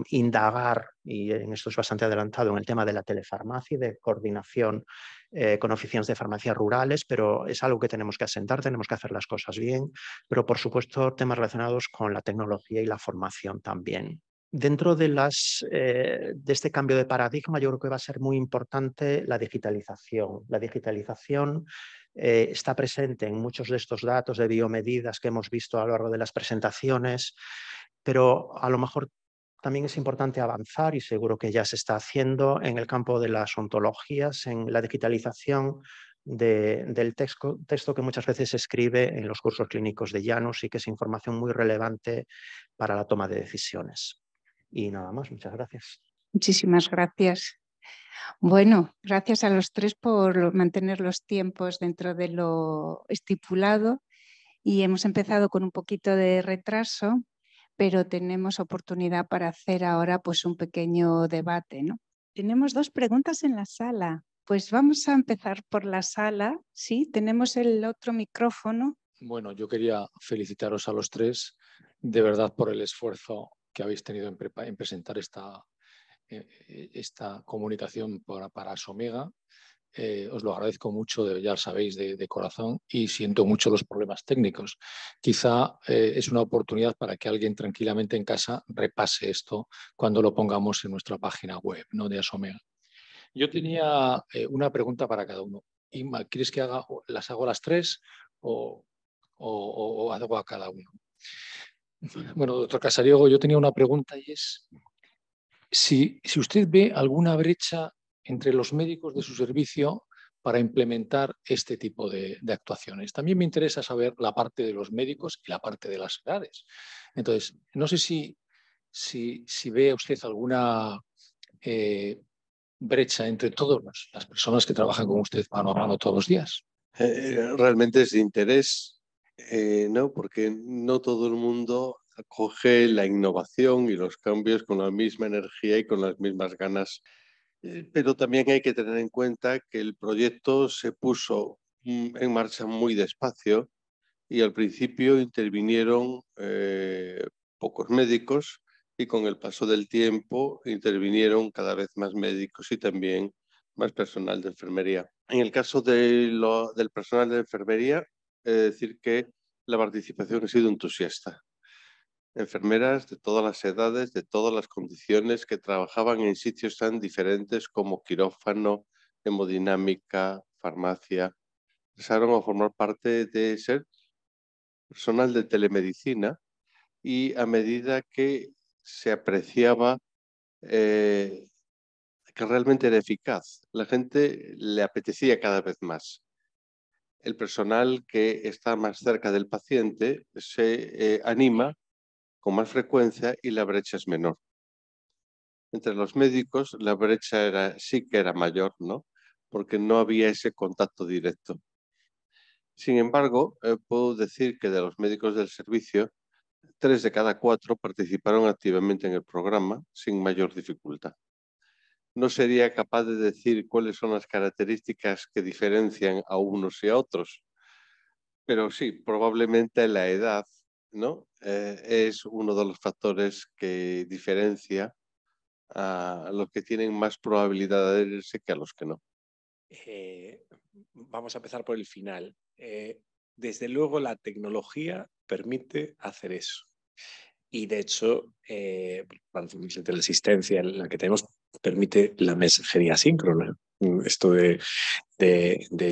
indagar, y en esto es bastante adelantado, en el tema de la telefarmacia y de coordinación con oficinas de farmacia rurales, pero es algo que tenemos que asentar, tenemos que hacer las cosas bien, pero por supuesto temas relacionados con la tecnología y la formación también. Dentro de este cambio de paradigma, yo creo que va a ser muy importante la digitalización. La digitalización está presente en muchos de estos datos de biomedidas que hemos visto a lo largo de las presentaciones, pero a lo mejor también es importante avanzar, y seguro que ya se está haciendo, en el campo de las ontologías, en la digitalización del texto que muchas veces se escribe en los cursos clínicos de Janus y que es información muy relevante para la toma de decisiones. Y nada más, muchas gracias. Muchísimas gracias. Bueno, gracias a los tres por mantener los tiempos dentro de lo estipulado, y hemos empezado con un poquito de retraso, pero tenemos oportunidad para hacer ahora pues un pequeño debate, ¿no? Tenemos dos preguntas en la sala. Pues vamos a empezar por la sala. Sí, tenemos el otro micrófono. Bueno, yo quería felicitaros a los tres de verdad por el esfuerzo que habéis tenido en presentar esta comunicación para Somega. Os lo agradezco mucho, ya lo sabéis, de corazón, y siento mucho los problemas técnicos. Quizá es una oportunidad para que alguien tranquilamente en casa repase esto cuando lo pongamos en nuestra página web, ¿no?, de Somega. Yo tenía una pregunta para cada uno. Inma, ¿quieres que las hago las tres o hago a cada uno? Bueno, doctor Casariego, yo tenía una pregunta, y es si usted ve alguna brecha entre los médicos de su servicio para implementar este tipo de actuaciones. También me interesa saber la parte de los médicos y la parte de las edades. Entonces, no sé si ve usted alguna brecha entre todas las personas que trabajan con usted mano a mano todos los días. Realmente es de interés, ¿no? Porque no todo el mundo acoge la innovación y los cambios con la misma energía y con las mismas ganas. Pero también hay que tener en cuenta que el proyecto se puso en marcha muy despacio y al principio intervinieron pocos médicos y con el paso del tiempo intervinieron cada vez más médicos y también más personal de enfermería. En el caso del personal de enfermería, he de decir que la participación ha sido entusiasta. Enfermeras de todas las edades, de todas las condiciones, que trabajaban en sitios tan diferentes como quirófano, hemodinámica, farmacia, empezaron a formar parte de ser personal de telemedicina y a medida que se apreciaba que realmente era eficaz, la gente le apetecía cada vez más. El personal que está más cerca del paciente se anima con más frecuencia y la brecha es menor. Entre los médicos la brecha sí que era mayor, ¿no? Porque no había ese contacto directo. Sin embargo, puedo decir que de los médicos del servicio, 3 de cada 4 participaron activamente en el programa sin mayor dificultad. No sería capaz de decir cuáles son las características que diferencian a unos y a otros, pero sí, probablemente la edad, ¿no? Es uno de los factores que diferencia a los que tienen más probabilidad de adherirse que a los que no. Vamos a empezar por el final. Desde luego la tecnología permite hacer eso. Y de hecho, la teleasistencia en la que tenemos permite la mensajería síncrona. Esto de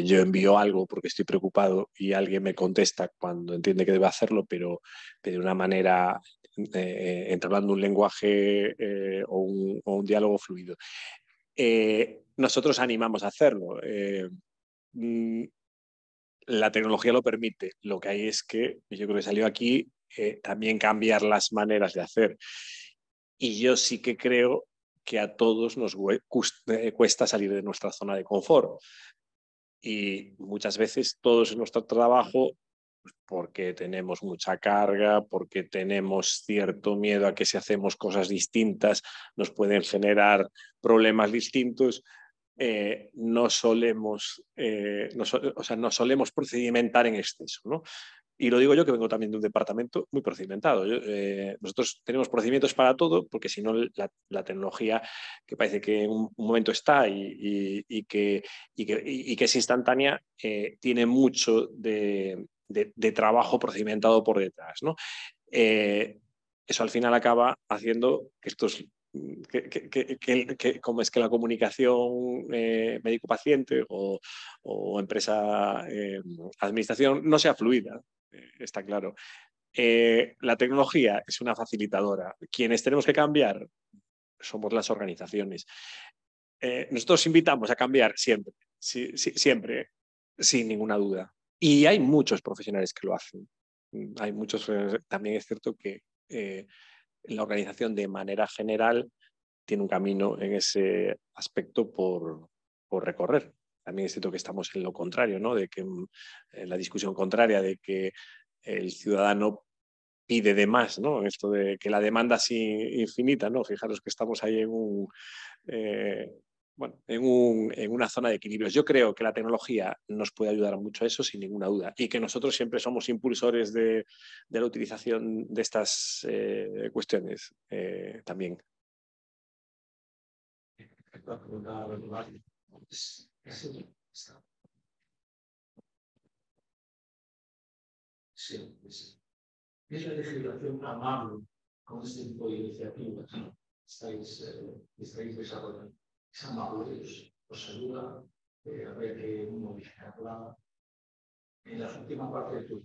yo envío algo porque estoy preocupado y alguien me contesta cuando entiende que debe hacerlo, pero de una manera entablando un lenguaje o un diálogo fluido. Nosotros animamos a hacerlo. La tecnología lo permite. Lo que hay es que, yo creo que salió aquí, también cambiar las maneras de hacer. Y yo sí que creo que a todos nos cuesta salir de nuestra zona de confort. Y muchas veces todos en nuestro trabajo, porque tenemos mucha carga, porque tenemos cierto miedo a que si hacemos cosas distintas nos pueden generar problemas distintos, no solemos procedimentar en exceso, ¿no? Y lo digo yo, que vengo también de un departamento muy procedimentado. Nosotros tenemos procedimientos para todo, porque si no la tecnología, que parece que en un momento está y que es instantánea, tiene mucho de trabajo procedimentado por detrás, ¿no? Eso al final acaba haciendo que estos como es que la comunicación médico-paciente o empresa-administración no sea fluida, está claro. La tecnología es una facilitadora. Quienes tenemos que cambiar somos las organizaciones. Nosotros invitamos a cambiar siempre, siempre, sin ninguna duda. Y hay muchos profesionales que lo hacen. Hay muchos, también es cierto que la organización de manera general tiene un camino en ese aspecto por recorrer. También es cierto que estamos en lo contrario, ¿no? De que en la discusión contraria de que el ciudadano pide de más, ¿no? Esto de que la demanda es infinita, ¿no? Fijaros que estamos ahí en una zona de equilibrios. Yo creo que la tecnología nos puede ayudar mucho a eso, sin ninguna duda, y que nosotros siempre somos impulsores de la utilización de estas cuestiones también. Sí. ¿Es la legislación amable con este tipo de iniciativas? Estáis desarrollando. Es amable, os ayuda, habría que modificarla. En la última parte de tu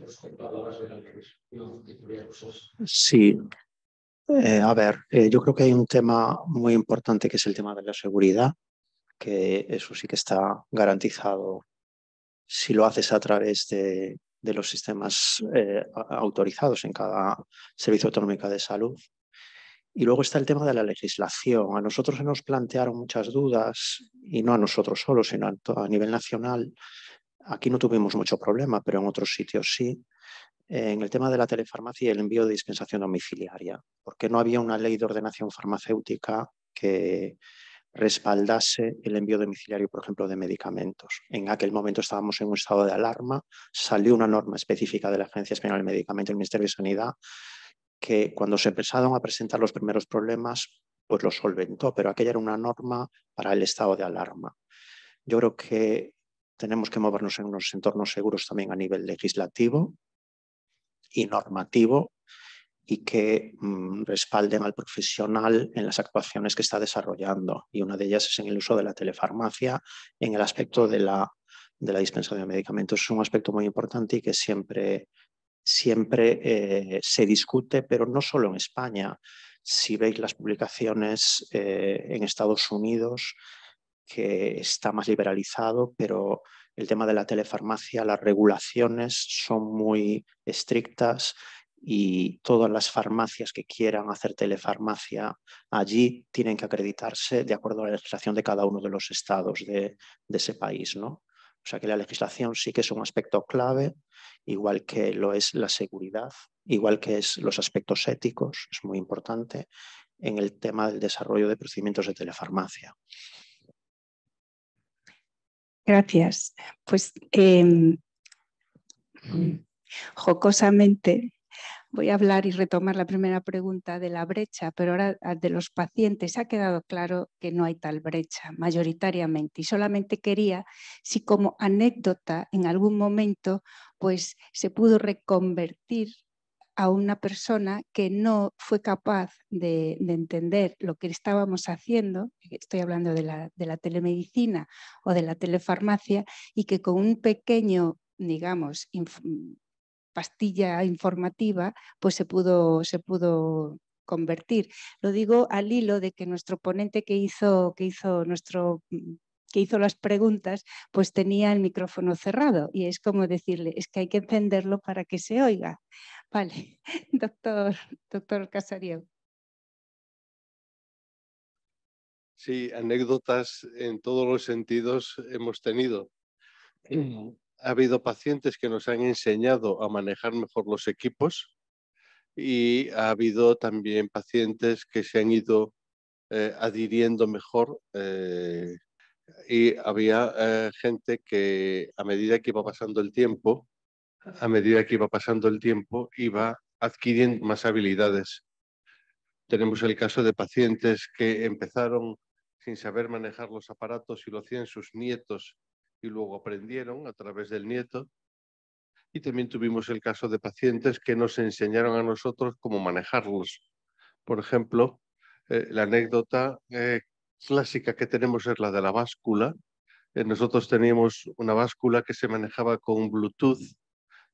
respecto a la de la legislación, que tuviera cosas. Sí. A ver, yo creo que hay un tema muy importante que es el tema de la seguridad, que eso sí que está garantizado si lo haces a través de los sistemas autorizados en cada servicio autonómico de salud. Y luego está el tema de la legislación. A nosotros se nos plantearon muchas dudas, y no a nosotros solos, sino a nivel nacional. Aquí no tuvimos mucho problema, pero en otros sitios sí. En el tema de la telefarmacia y el envío de dispensación domiciliaria, porque no había una ley de ordenación farmacéutica que respaldase el envío domiciliario, por ejemplo, de medicamentos. En aquel momento estábamos en un estado de alarma, salió una norma específica de la Agencia Española del Medicamento y el Ministerio de Sanidad que cuando se empezaron a presentar los primeros problemas, pues lo solventó, pero aquella era una norma para el estado de alarma. Yo creo que tenemos que movernos en unos entornos seguros también a nivel legislativo y normativo y que respalden al profesional en las actuaciones que está desarrollando. Y una de ellas es en el uso de la telefarmacia, en el aspecto de la dispensación de medicamentos. Es un aspecto muy importante y que siempre se discute, pero no solo en España. Si veis las publicaciones en Estados Unidos, que está más liberalizado, pero el tema de la telefarmacia, las regulaciones son muy estrictas y todas las farmacias que quieran hacer telefarmacia allí tienen que acreditarse de acuerdo a la legislación de cada uno de los estados de ese país, ¿no? O sea que la legislación sí que es un aspecto clave, igual que lo es la seguridad, igual que es los aspectos éticos, es muy importante en el tema del desarrollo de procedimientos de telefarmacia. Gracias. Pues jocosamente voy a hablar y retomar la primera pregunta de la brecha, pero ahora de los pacientes ha quedado claro que no hay tal brecha mayoritariamente y solamente quería si como anécdota en algún momento pues se pudo reconvertir a una persona que no fue capaz de entender lo que estábamos haciendo, estoy hablando de la telemedicina o de la telefarmacia, y que con un pequeño, digamos, pastilla informativa, pues se pudo convertir. Lo digo al hilo de que nuestro ponente que hizo las preguntas, pues tenía el micrófono cerrado y es como decirle, es que hay que encenderlo para que se oiga. Vale, doctor Casariego. Sí, anécdotas en todos los sentidos hemos tenido. Ha habido pacientes que nos han enseñado a manejar mejor los equipos y ha habido también pacientes que se han ido adhiriendo mejor y había gente que a medida que iba pasando el tiempo, iba adquiriendo más habilidades. Tenemos el caso de pacientes que empezaron sin saber manejar los aparatos y lo hacían sus nietos y luego aprendieron a través del nieto. Y también tuvimos el caso de pacientes que nos enseñaron a nosotros cómo manejarlos. Por ejemplo, la anécdota clásica que tenemos es la de la báscula. Nosotros teníamos una báscula que se manejaba con Bluetooth,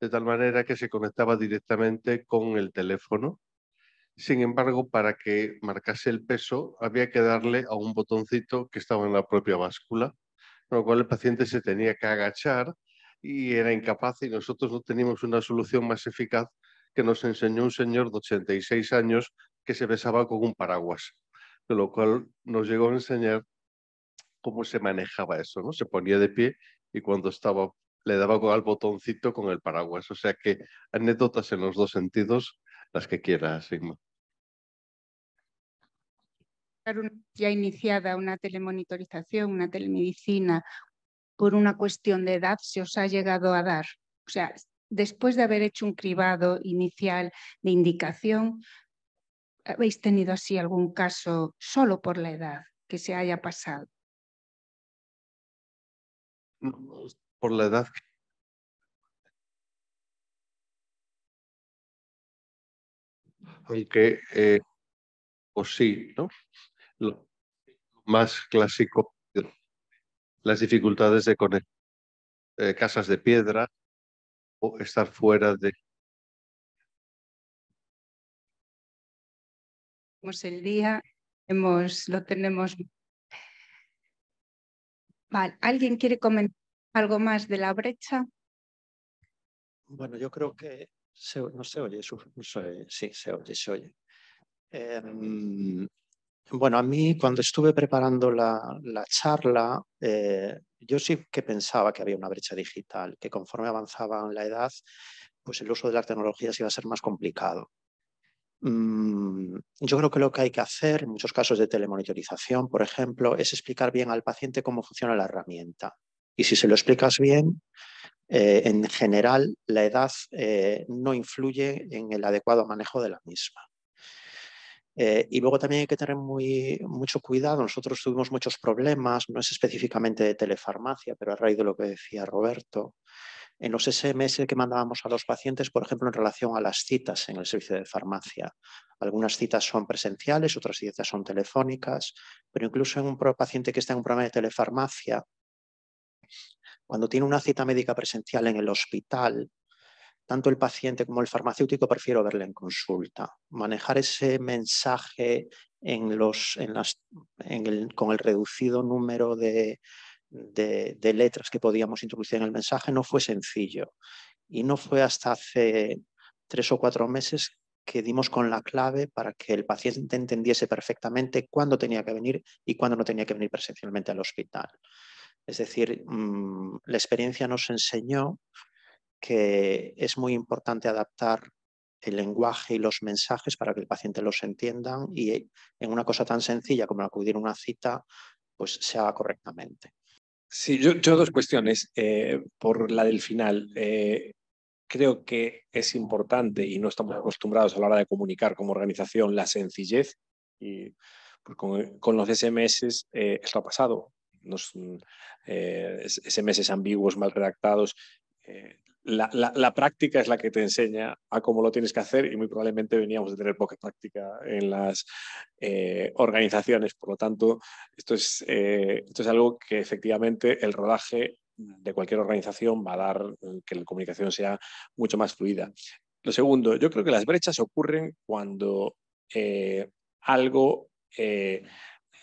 de tal manera que se conectaba directamente con el teléfono. Sin embargo, para que marcase el peso, había que darle a un botoncito que estaba en la propia báscula, con lo cual el paciente se tenía que agachar y era incapaz, y nosotros no teníamos una solución más eficaz que nos enseñó un señor de 86 años que se besaba con un paraguas, de lo cual nos llegó a enseñar cómo se manejaba eso, ¿no? Se ponía de pie y cuando estaba le daba al botoncito con el paraguas. O sea que anécdotas en los dos sentidos, las que quieras, Sigma. Ya iniciada una telemonitorización, una telemedicina, por una cuestión de edad, se os ha llegado a dar. O sea, después de haber hecho un cribado inicial de indicación, ¿habéis tenido así algún caso solo por la edad que se haya pasado? Por la edad. Aunque, pues sí, ¿no? Lo más clásico, las dificultades de conectar casas de piedra o estar fuera de... El día lo tenemos. Vale. ¿Alguien quiere comentar algo más de la brecha? Bueno, yo creo que no se oye, sí, se oye. Bueno, a mí cuando estuve preparando la charla, yo sí que pensaba que había una brecha digital, que conforme avanzaba en la edad, pues el uso de las tecnologías iba a ser más complicado. Yo creo que lo que hay que hacer, en muchos casos de telemonitorización, por ejemplo, es explicar bien al paciente cómo funciona la herramienta. Y si se lo explicas bien, en general, la edad no influye en el adecuado manejo de la misma. Y luego también hay que tener mucho cuidado. Nosotros tuvimos muchos problemas, no es específicamente de telefarmacia, pero a raíz de lo que decía Roberto, en los SMS que mandábamos a los pacientes, por ejemplo, en relación a las citas en el servicio de farmacia. Algunas citas son presenciales, otras citas son telefónicas, pero incluso en un paciente que está en un programa de telefarmacia, cuando tiene una cita médica presencial en el hospital, tanto el paciente como el farmacéutico prefiero verle en consulta. Manejar ese mensaje con el reducido número de letras que podíamos introducir en el mensaje no fue sencillo. Y no fue hasta hace 3 o 4 meses que dimos con la clave para que el paciente entendiese perfectamente cuándo tenía que venir y cuándo no tenía que venir presencialmente al hospital. Es decir, la experiencia nos enseñó que es muy importante adaptar el lenguaje y los mensajes para que el paciente los entiendan y en una cosa tan sencilla como acudir a una cita, pues se haga correctamente. Sí, yo dos cuestiones. Por la del final, creo que es importante y no estamos acostumbrados a la hora de comunicar como organización la sencillez. Y pues con los SMS esto ha pasado. SMS ambiguos, mal redactados. La práctica es la que te enseña a cómo lo tienes que hacer y muy probablemente veníamos de tener poca práctica en las organizaciones. Por lo tanto, esto es algo que efectivamente el rodaje de cualquier organización va a dar que la comunicación sea mucho más fluida. Lo segundo, yo creo que las brechas ocurren cuando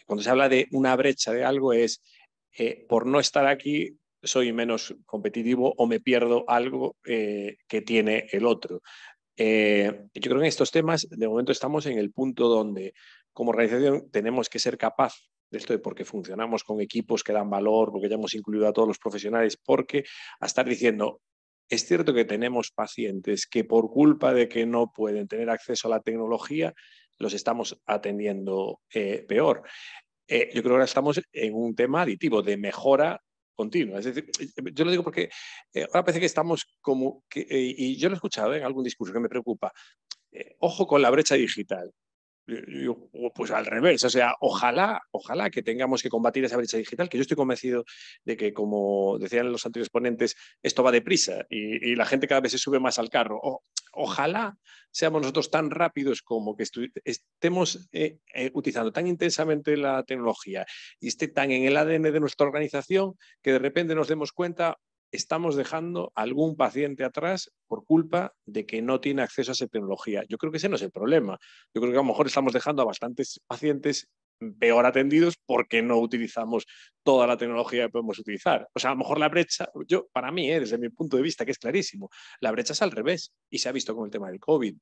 cuando se habla de una brecha de algo es por no estar aquí soy menos competitivo o me pierdo algo que tiene el otro. Yo creo que en estos temas, de momento estamos en el punto donde como organización tenemos que ser capaz de esto, porque funcionamos con equipos que dan valor, porque ya hemos incluido a todos los profesionales, porque a estar diciendo, es cierto que tenemos pacientes que por culpa de que no pueden tener acceso a la tecnología, los estamos atendiendo peor. Yo creo que ahora estamos en un tema aditivo de mejora continua. Es decir, yo lo digo porque ahora parece que estamos como y yo lo he escuchado en algún discurso que me preocupa, ojo con la brecha digital. Pues al revés, o sea, ojalá que tengamos que combatir esa brecha digital, que yo estoy convencido de que, como decían los anteriores ponentes, esto va deprisa y la gente cada vez se sube más al carro. Ojalá seamos nosotros tan rápidos como que estemos utilizando tan intensamente la tecnología y esté tan en el ADN de nuestra organización que de repente nos demos cuenta estamos dejando a algún paciente atrás por culpa de que no tiene acceso a esa tecnología. Yo creo que ese no es el problema. Yo creo que a lo mejor estamos dejando a bastantes pacientes peor atendidos porque no utilizamos toda la tecnología que podemos utilizar. O sea, a lo mejor la brecha, para mí, desde mi punto de vista, que es clarísimo, la brecha es al revés y se ha visto con el tema del COVID.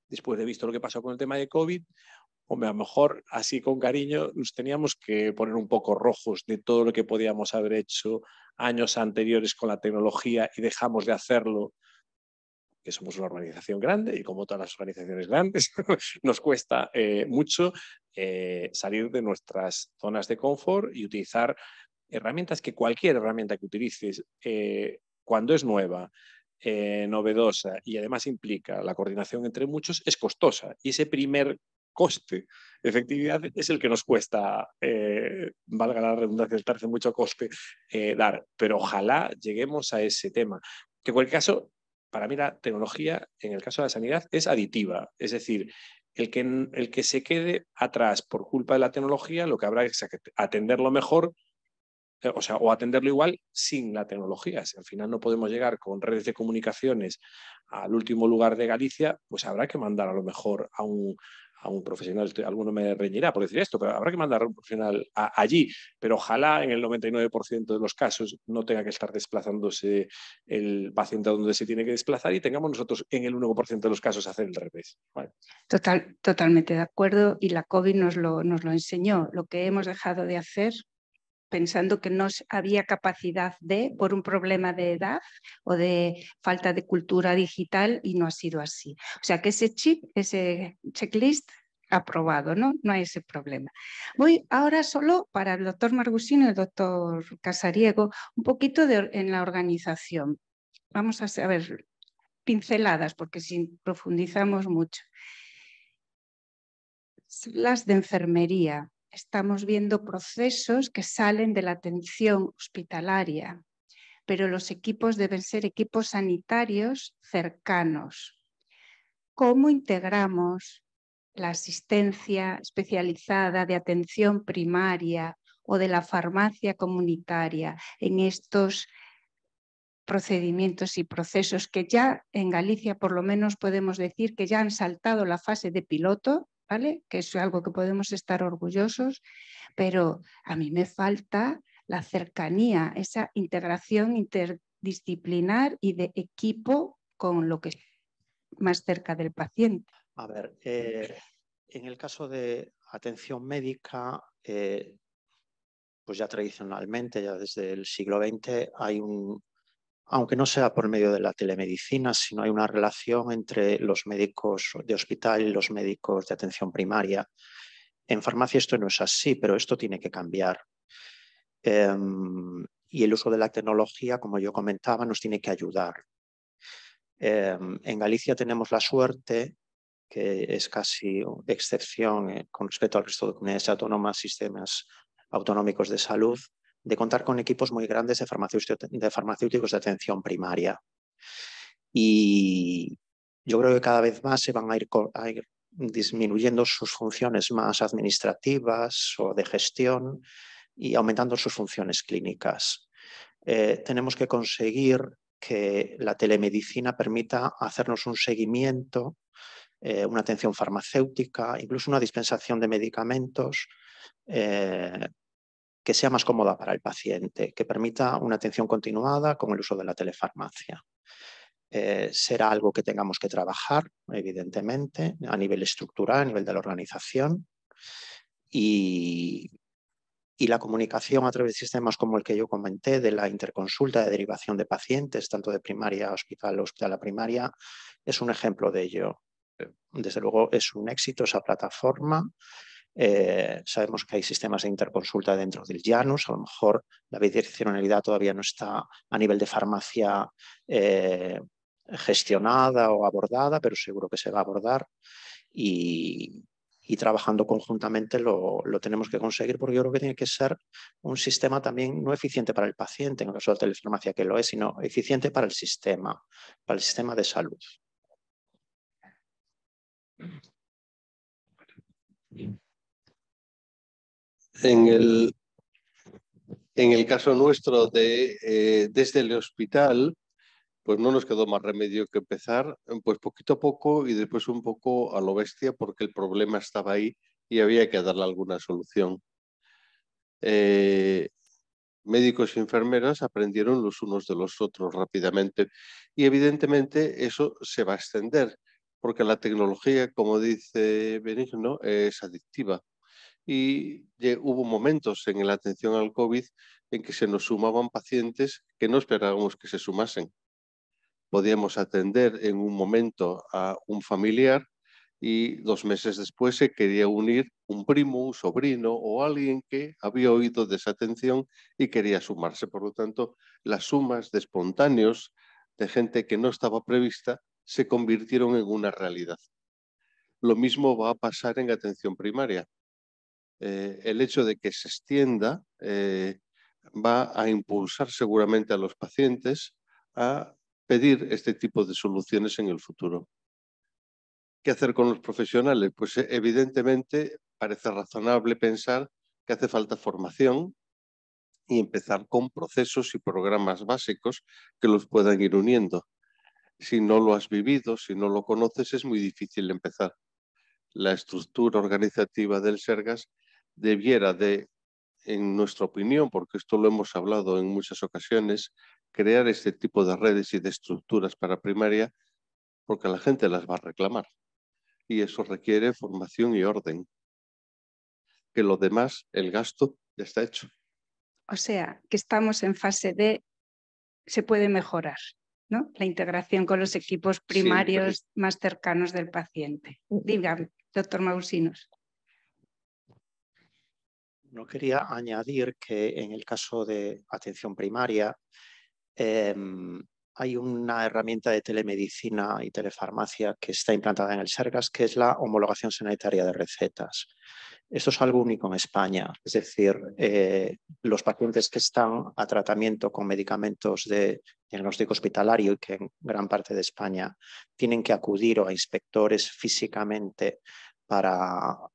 Después de visto lo que pasó con el tema de COVID, hombre, a lo mejor así con cariño nos teníamos que poner un poco rojos de todo lo que podíamos haber hecho años anteriores con la tecnología y dejamos de hacerlo, que somos una organización grande y como todas las organizaciones grandes nos cuesta mucho salir de nuestras zonas de confort y utilizar herramientas que cualquier herramienta que utilices cuando es nueva, novedosa y además implica la coordinación entre muchos, es costosa. Y ese primer coste de efectividad es el que nos cuesta, valga la redundancia, estarse mucho coste dar. Pero ojalá lleguemos a ese tema. Que en cualquier caso, para mí la tecnología, en el caso de la sanidad, es aditiva. Es decir, el que se quede atrás por culpa de la tecnología, lo que habrá es atenderlo mejor, o atenderlo igual sin la tecnología. Si al final no podemos llegar con redes de comunicaciones al último lugar de Galicia, pues habrá que mandar a lo mejor a un profesional, alguno me reñirá por decir esto, pero habrá que mandar a un profesional allí, pero ojalá en el 99% de los casos no tenga que estar desplazándose el paciente a donde se tiene que desplazar y tengamos nosotros en el 1% de los casos hacer el revés. Vale. Totalmente de acuerdo y la COVID nos lo enseñó. Lo que hemos dejado de hacer pensando que no había capacidad por un problema de edad o de falta de cultura digital, y no ha sido así. O sea que ese checklist aprobado, ¿no? No hay ese problema. Voy ahora solo para el doctor Margusino y el doctor Casariego, un poquito en la organización. Vamos a saber pinceladas, porque si profundizamos mucho. Las de enfermería. Estamos viendo procesos que salen de la atención hospitalaria, pero los equipos deben ser equipos sanitarios cercanos. ¿Cómo integramos la asistencia especializada de atención primaria o de la farmacia comunitaria en estos procedimientos y procesos que ya en Galicia por lo menos podemos decir que ya han saltado la fase de piloto, ¿vale? Que es algo que podemos estar orgullosos, pero a mí me falta la cercanía, esa integración interdisciplinar y de equipo con lo que es más cerca del paciente. A ver, en el caso de atención médica, pues ya tradicionalmente, ya desde el siglo XX, hay aunque no sea por medio de la telemedicina, sino hay una relación entre los médicos de hospital y los médicos de atención primaria. En farmacia esto no es así, pero esto tiene que cambiar. Y el uso de la tecnología, como yo comentaba, nos tiene que ayudar. En Galicia tenemos la suerte, que es casi excepción con respecto al resto de comunidades autónomas, sistemas autonómicos de salud, de contar con equipos muy grandes de farmacéuticos de atención primaria. Y yo creo que cada vez más se van a ir disminuyendo sus funciones más administrativas o de gestión y aumentando sus funciones clínicas. Tenemos que conseguir que la telemedicina permita hacernos un seguimiento, una atención farmacéutica, incluso una dispensación de medicamentos que sea más cómoda para el paciente, que permita una atención continuada con el uso de la telefarmacia. Será algo que tengamos que trabajar, evidentemente, a nivel estructural, a nivel de la organización, y la comunicación a través de sistemas como el que yo comenté, de la interconsulta de derivación de pacientes, tanto de primaria a hospital o hospital a primaria, es un ejemplo de ello. Desde luego es un éxito esa plataforma. Sabemos que hay sistemas de interconsulta dentro del Janus, a lo mejor la bidireccionalidad todavía no está a nivel de farmacia gestionada o abordada, pero seguro que se va a abordar, y trabajando conjuntamente lo tenemos que conseguir, porque yo creo que tiene que ser un sistema también no eficiente para el paciente, en el caso de la telefarmacia que lo es, sino eficiente para el sistema de salud. En el caso nuestro desde el hospital, pues no nos quedó más remedio que empezar pues poquito a poco y después un poco a lo bestia, porque el problema estaba ahí y había que darle alguna solución. Médicos y enfermeras aprendieron los unos de los otros rápidamente y evidentemente eso se va a extender, porque la tecnología, como dice Benigno, es adictiva. Y hubo momentos en la atención al COVID en que se nos sumaban pacientes que no esperábamos que se sumasen. Podíamos atender en un momento a un familiar y 2 meses después se quería unir un primo, un sobrino o alguien que había oído de esa atención y quería sumarse. Por lo tanto, las sumas de espontáneos de gente que no estaba prevista se convirtieron en una realidad. Lo mismo va a pasar en atención primaria. El hecho de que se extienda va a impulsar seguramente a los pacientes a pedir este tipo de soluciones en el futuro. ¿Qué hacer con los profesionales? Pues evidentemente parece razonable pensar que hace falta formación y empezar con procesos y programas básicos que los puedan ir uniendo. Si no lo has vivido, si no lo conoces, es muy difícil empezar. La estructura organizativa del Sergas debiera de, en nuestra opinión, porque esto lo hemos hablado en muchas ocasiones, crear este tipo de redes y de estructuras para primaria, porque la gente las va a reclamar. Y eso requiere formación y orden. Que lo demás, el gasto, ya está hecho. O sea, que estamos en fase de se puede mejorar, ¿no? La integración con los equipos primarios más cercanos del paciente. Dígame, doctor Mausinos. No quería añadir que en el caso de atención primaria hay una herramienta de telemedicina y telefarmacia que está implantada en el Sergas, que es la homologación sanitaria de recetas. Esto es algo único en España, es decir, los pacientes que están a tratamiento con medicamentos de diagnóstico hospitalario y que en gran parte de España tienen que acudir a inspectores físicamente para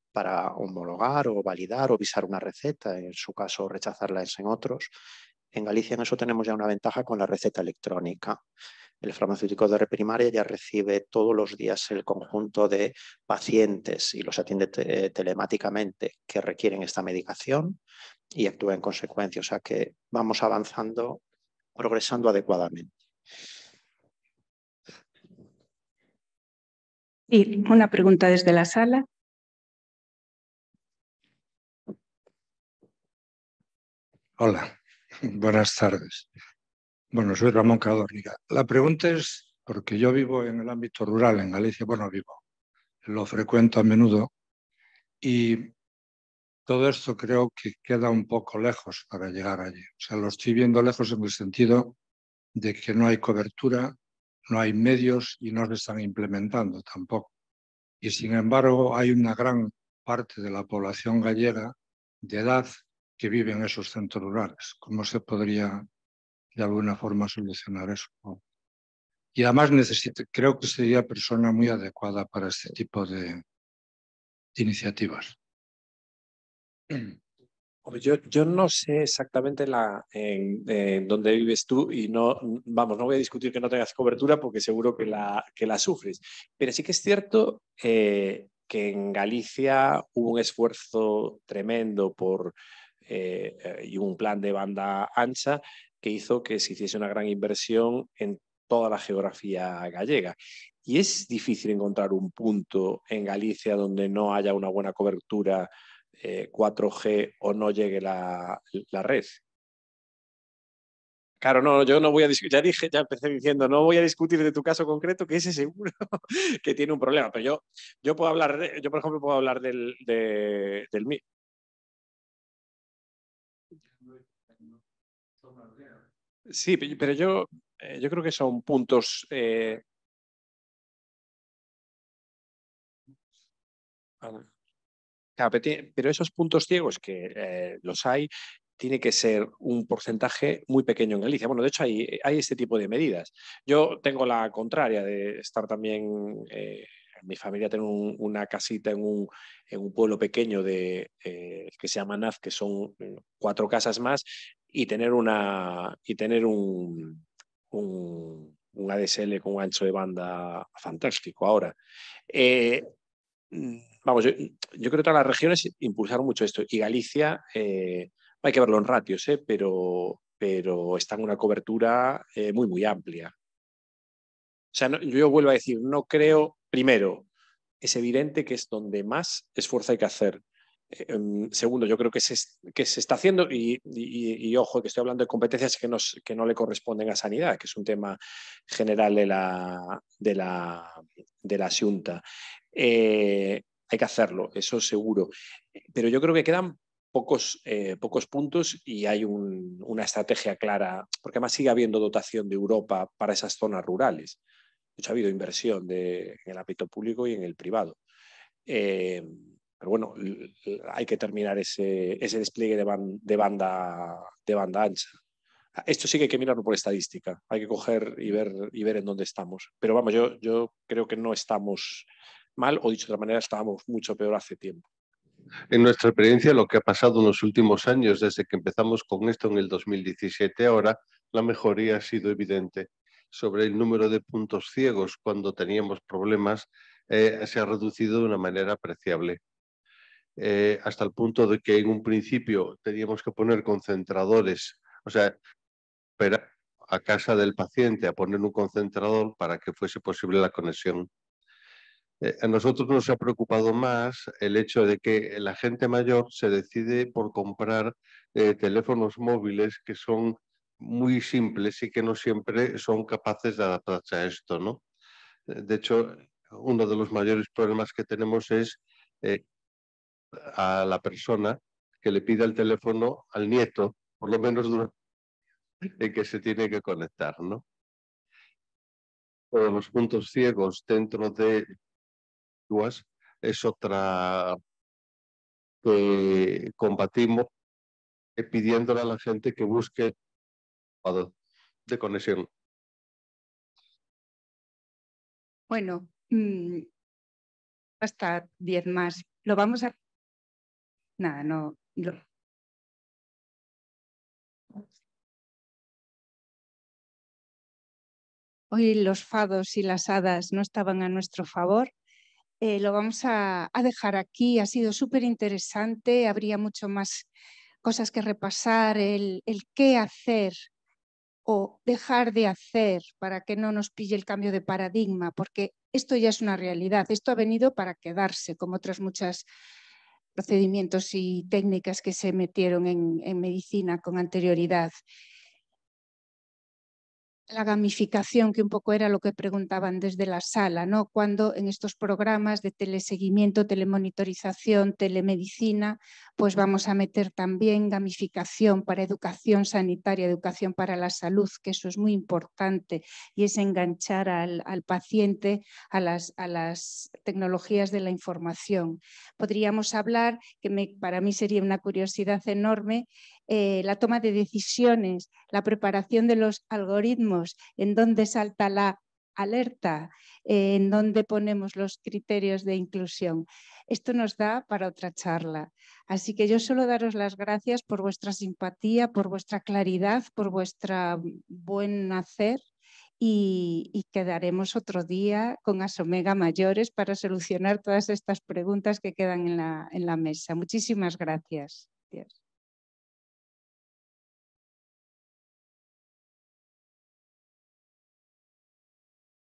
homologar o validar o visar una receta, en su caso rechazarla en otros. En Galicia en eso tenemos ya una ventaja con la receta electrónica. El farmacéutico de primaria ya recibe todos los días el conjunto de pacientes y los atiende telemáticamente que requieren esta medicación y actúa en consecuencia. O sea que vamos avanzando, progresando adecuadamente. Y una pregunta desde la sala. Hola, buenas tardes. Bueno, soy Ramón Cadórniga. La pregunta es, porque yo vivo en el ámbito rural en Galicia, bueno, lo frecuento a menudo y todo esto creo que queda un poco lejos para llegar allí. O sea, lo estoy viendo lejos en el sentido de que no hay cobertura, no hay medios y no se están implementando tampoco. Y sin embargo, hay una gran parte de la población gallega de edad que vive en esos centros rurales. ¿Cómo se podría de alguna forma solucionar eso? Y además creo que sería persona muy adecuada para este tipo de iniciativas. Yo no sé exactamente en dónde vives tú y no voy a discutir que no tengas cobertura porque seguro que la sufres. Pero sí que es cierto que en Galicia hubo un esfuerzo tremendo y un plan de banda ancha que hizo que se hiciese una gran inversión en toda la geografía gallega. Y es difícil encontrar un punto en Galicia donde no haya una buena cobertura 4G o no llegue la red. Claro, no, yo no voy a discutir, ya empecé diciendo, no voy a discutir de tu caso concreto, que ese seguro que tiene un problema, pero yo puedo hablar, yo por ejemplo puedo hablar del mío. Sí, pero yo creo que son puntos... Claro, pero esos puntos ciegos que los hay, tiene que ser un porcentaje muy pequeño en Galicia. Bueno, de hecho hay este tipo de medidas. Yo tengo la contraria de estar también, mi familia tiene una casita en un pueblo pequeño que se llama Naz, que son 4 casas más, y tener un ADSL con un ancho de banda fantástico ahora. Vamos, yo creo que todas las regiones impulsaron mucho esto y Galicia, hay que verlo en ratios, pero está en una cobertura muy, muy amplia. O sea, yo vuelvo a decir, no creo, primero, es evidente que es donde más esfuerzo hay que hacer. Segundo, yo creo que se está haciendo y ojo, que estoy hablando de competencias que no le corresponden a sanidad, que es un tema general de la Xunta. Hay que hacerlo, eso seguro. Pero yo creo que quedan pocos puntos y hay una estrategia clara, porque además sigue habiendo dotación de Europa para esas zonas rurales. De hecho, ha habido inversión en el ámbito público y en el privado. Pero bueno, hay que terminar ese despliegue de banda ancha. Esto sí que hay que mirarlo por estadística. Hay que coger y ver en dónde estamos. Pero vamos, yo creo que no estamos mal, o dicho de otra manera, estábamos mucho peor hace tiempo. En nuestra experiencia, lo que ha pasado en los últimos años, desde que empezamos con esto en el 2017, ahora la mejoría ha sido evidente. Sobre el número de puntos ciegos, cuando teníamos problemas, se ha reducido de una manera apreciable. Hasta el punto de que en un principio teníamos que poner concentradores, o sea, esperar a casa del paciente a poner un concentrador para que fuese posible la conexión. A nosotros nos ha preocupado más el hecho de que la gente mayor se decide por comprar teléfonos móviles que son muy simples y que no siempre son capaces de adaptarse a esto, ¿no? De hecho, uno de los mayores problemas que tenemos es a la persona que le pide el teléfono al nieto, por lo menos en que se tiene que conectar, ¿no? Todos los puntos ciegos dentro de UAS es otra que combatimos pidiéndole a la gente que busque de conexión. Bueno, hasta 10 más. Lo vamos a... Nada, no... Hoy los fados y las hadas no estaban a nuestro favor. Lo vamos a dejar aquí. Ha sido súper interesante. Habría mucho más cosas que repasar. El qué hacer o dejar de hacer para que no nos pille el cambio de paradigma, porque esto ya es una realidad. Esto ha venido para quedarse, como otras muchas procedimientos y técnicas que se metieron en medicina con anterioridad. La gamificación, que un poco era lo que preguntaban desde la sala, ¿no? Cuando en estos programas de teleseguimiento, telemonitorización, telemedicina, pues vamos a meter también gamificación para educación sanitaria, educación para la salud, que eso es muy importante, y es enganchar al paciente a las tecnologías de la información. Podríamos hablar, que para mí sería una curiosidad enorme, la toma de decisiones, la preparación de los algoritmos, en dónde salta la alerta, en dónde ponemos los criterios de inclusión. Esto nos da para otra charla. Así que yo solo daros las gracias por vuestra simpatía, por vuestra claridad, por vuestro buen hacer. Y quedaremos otro día con Asomega mayores para solucionar todas estas preguntas que quedan en la mesa. Muchísimas gracias.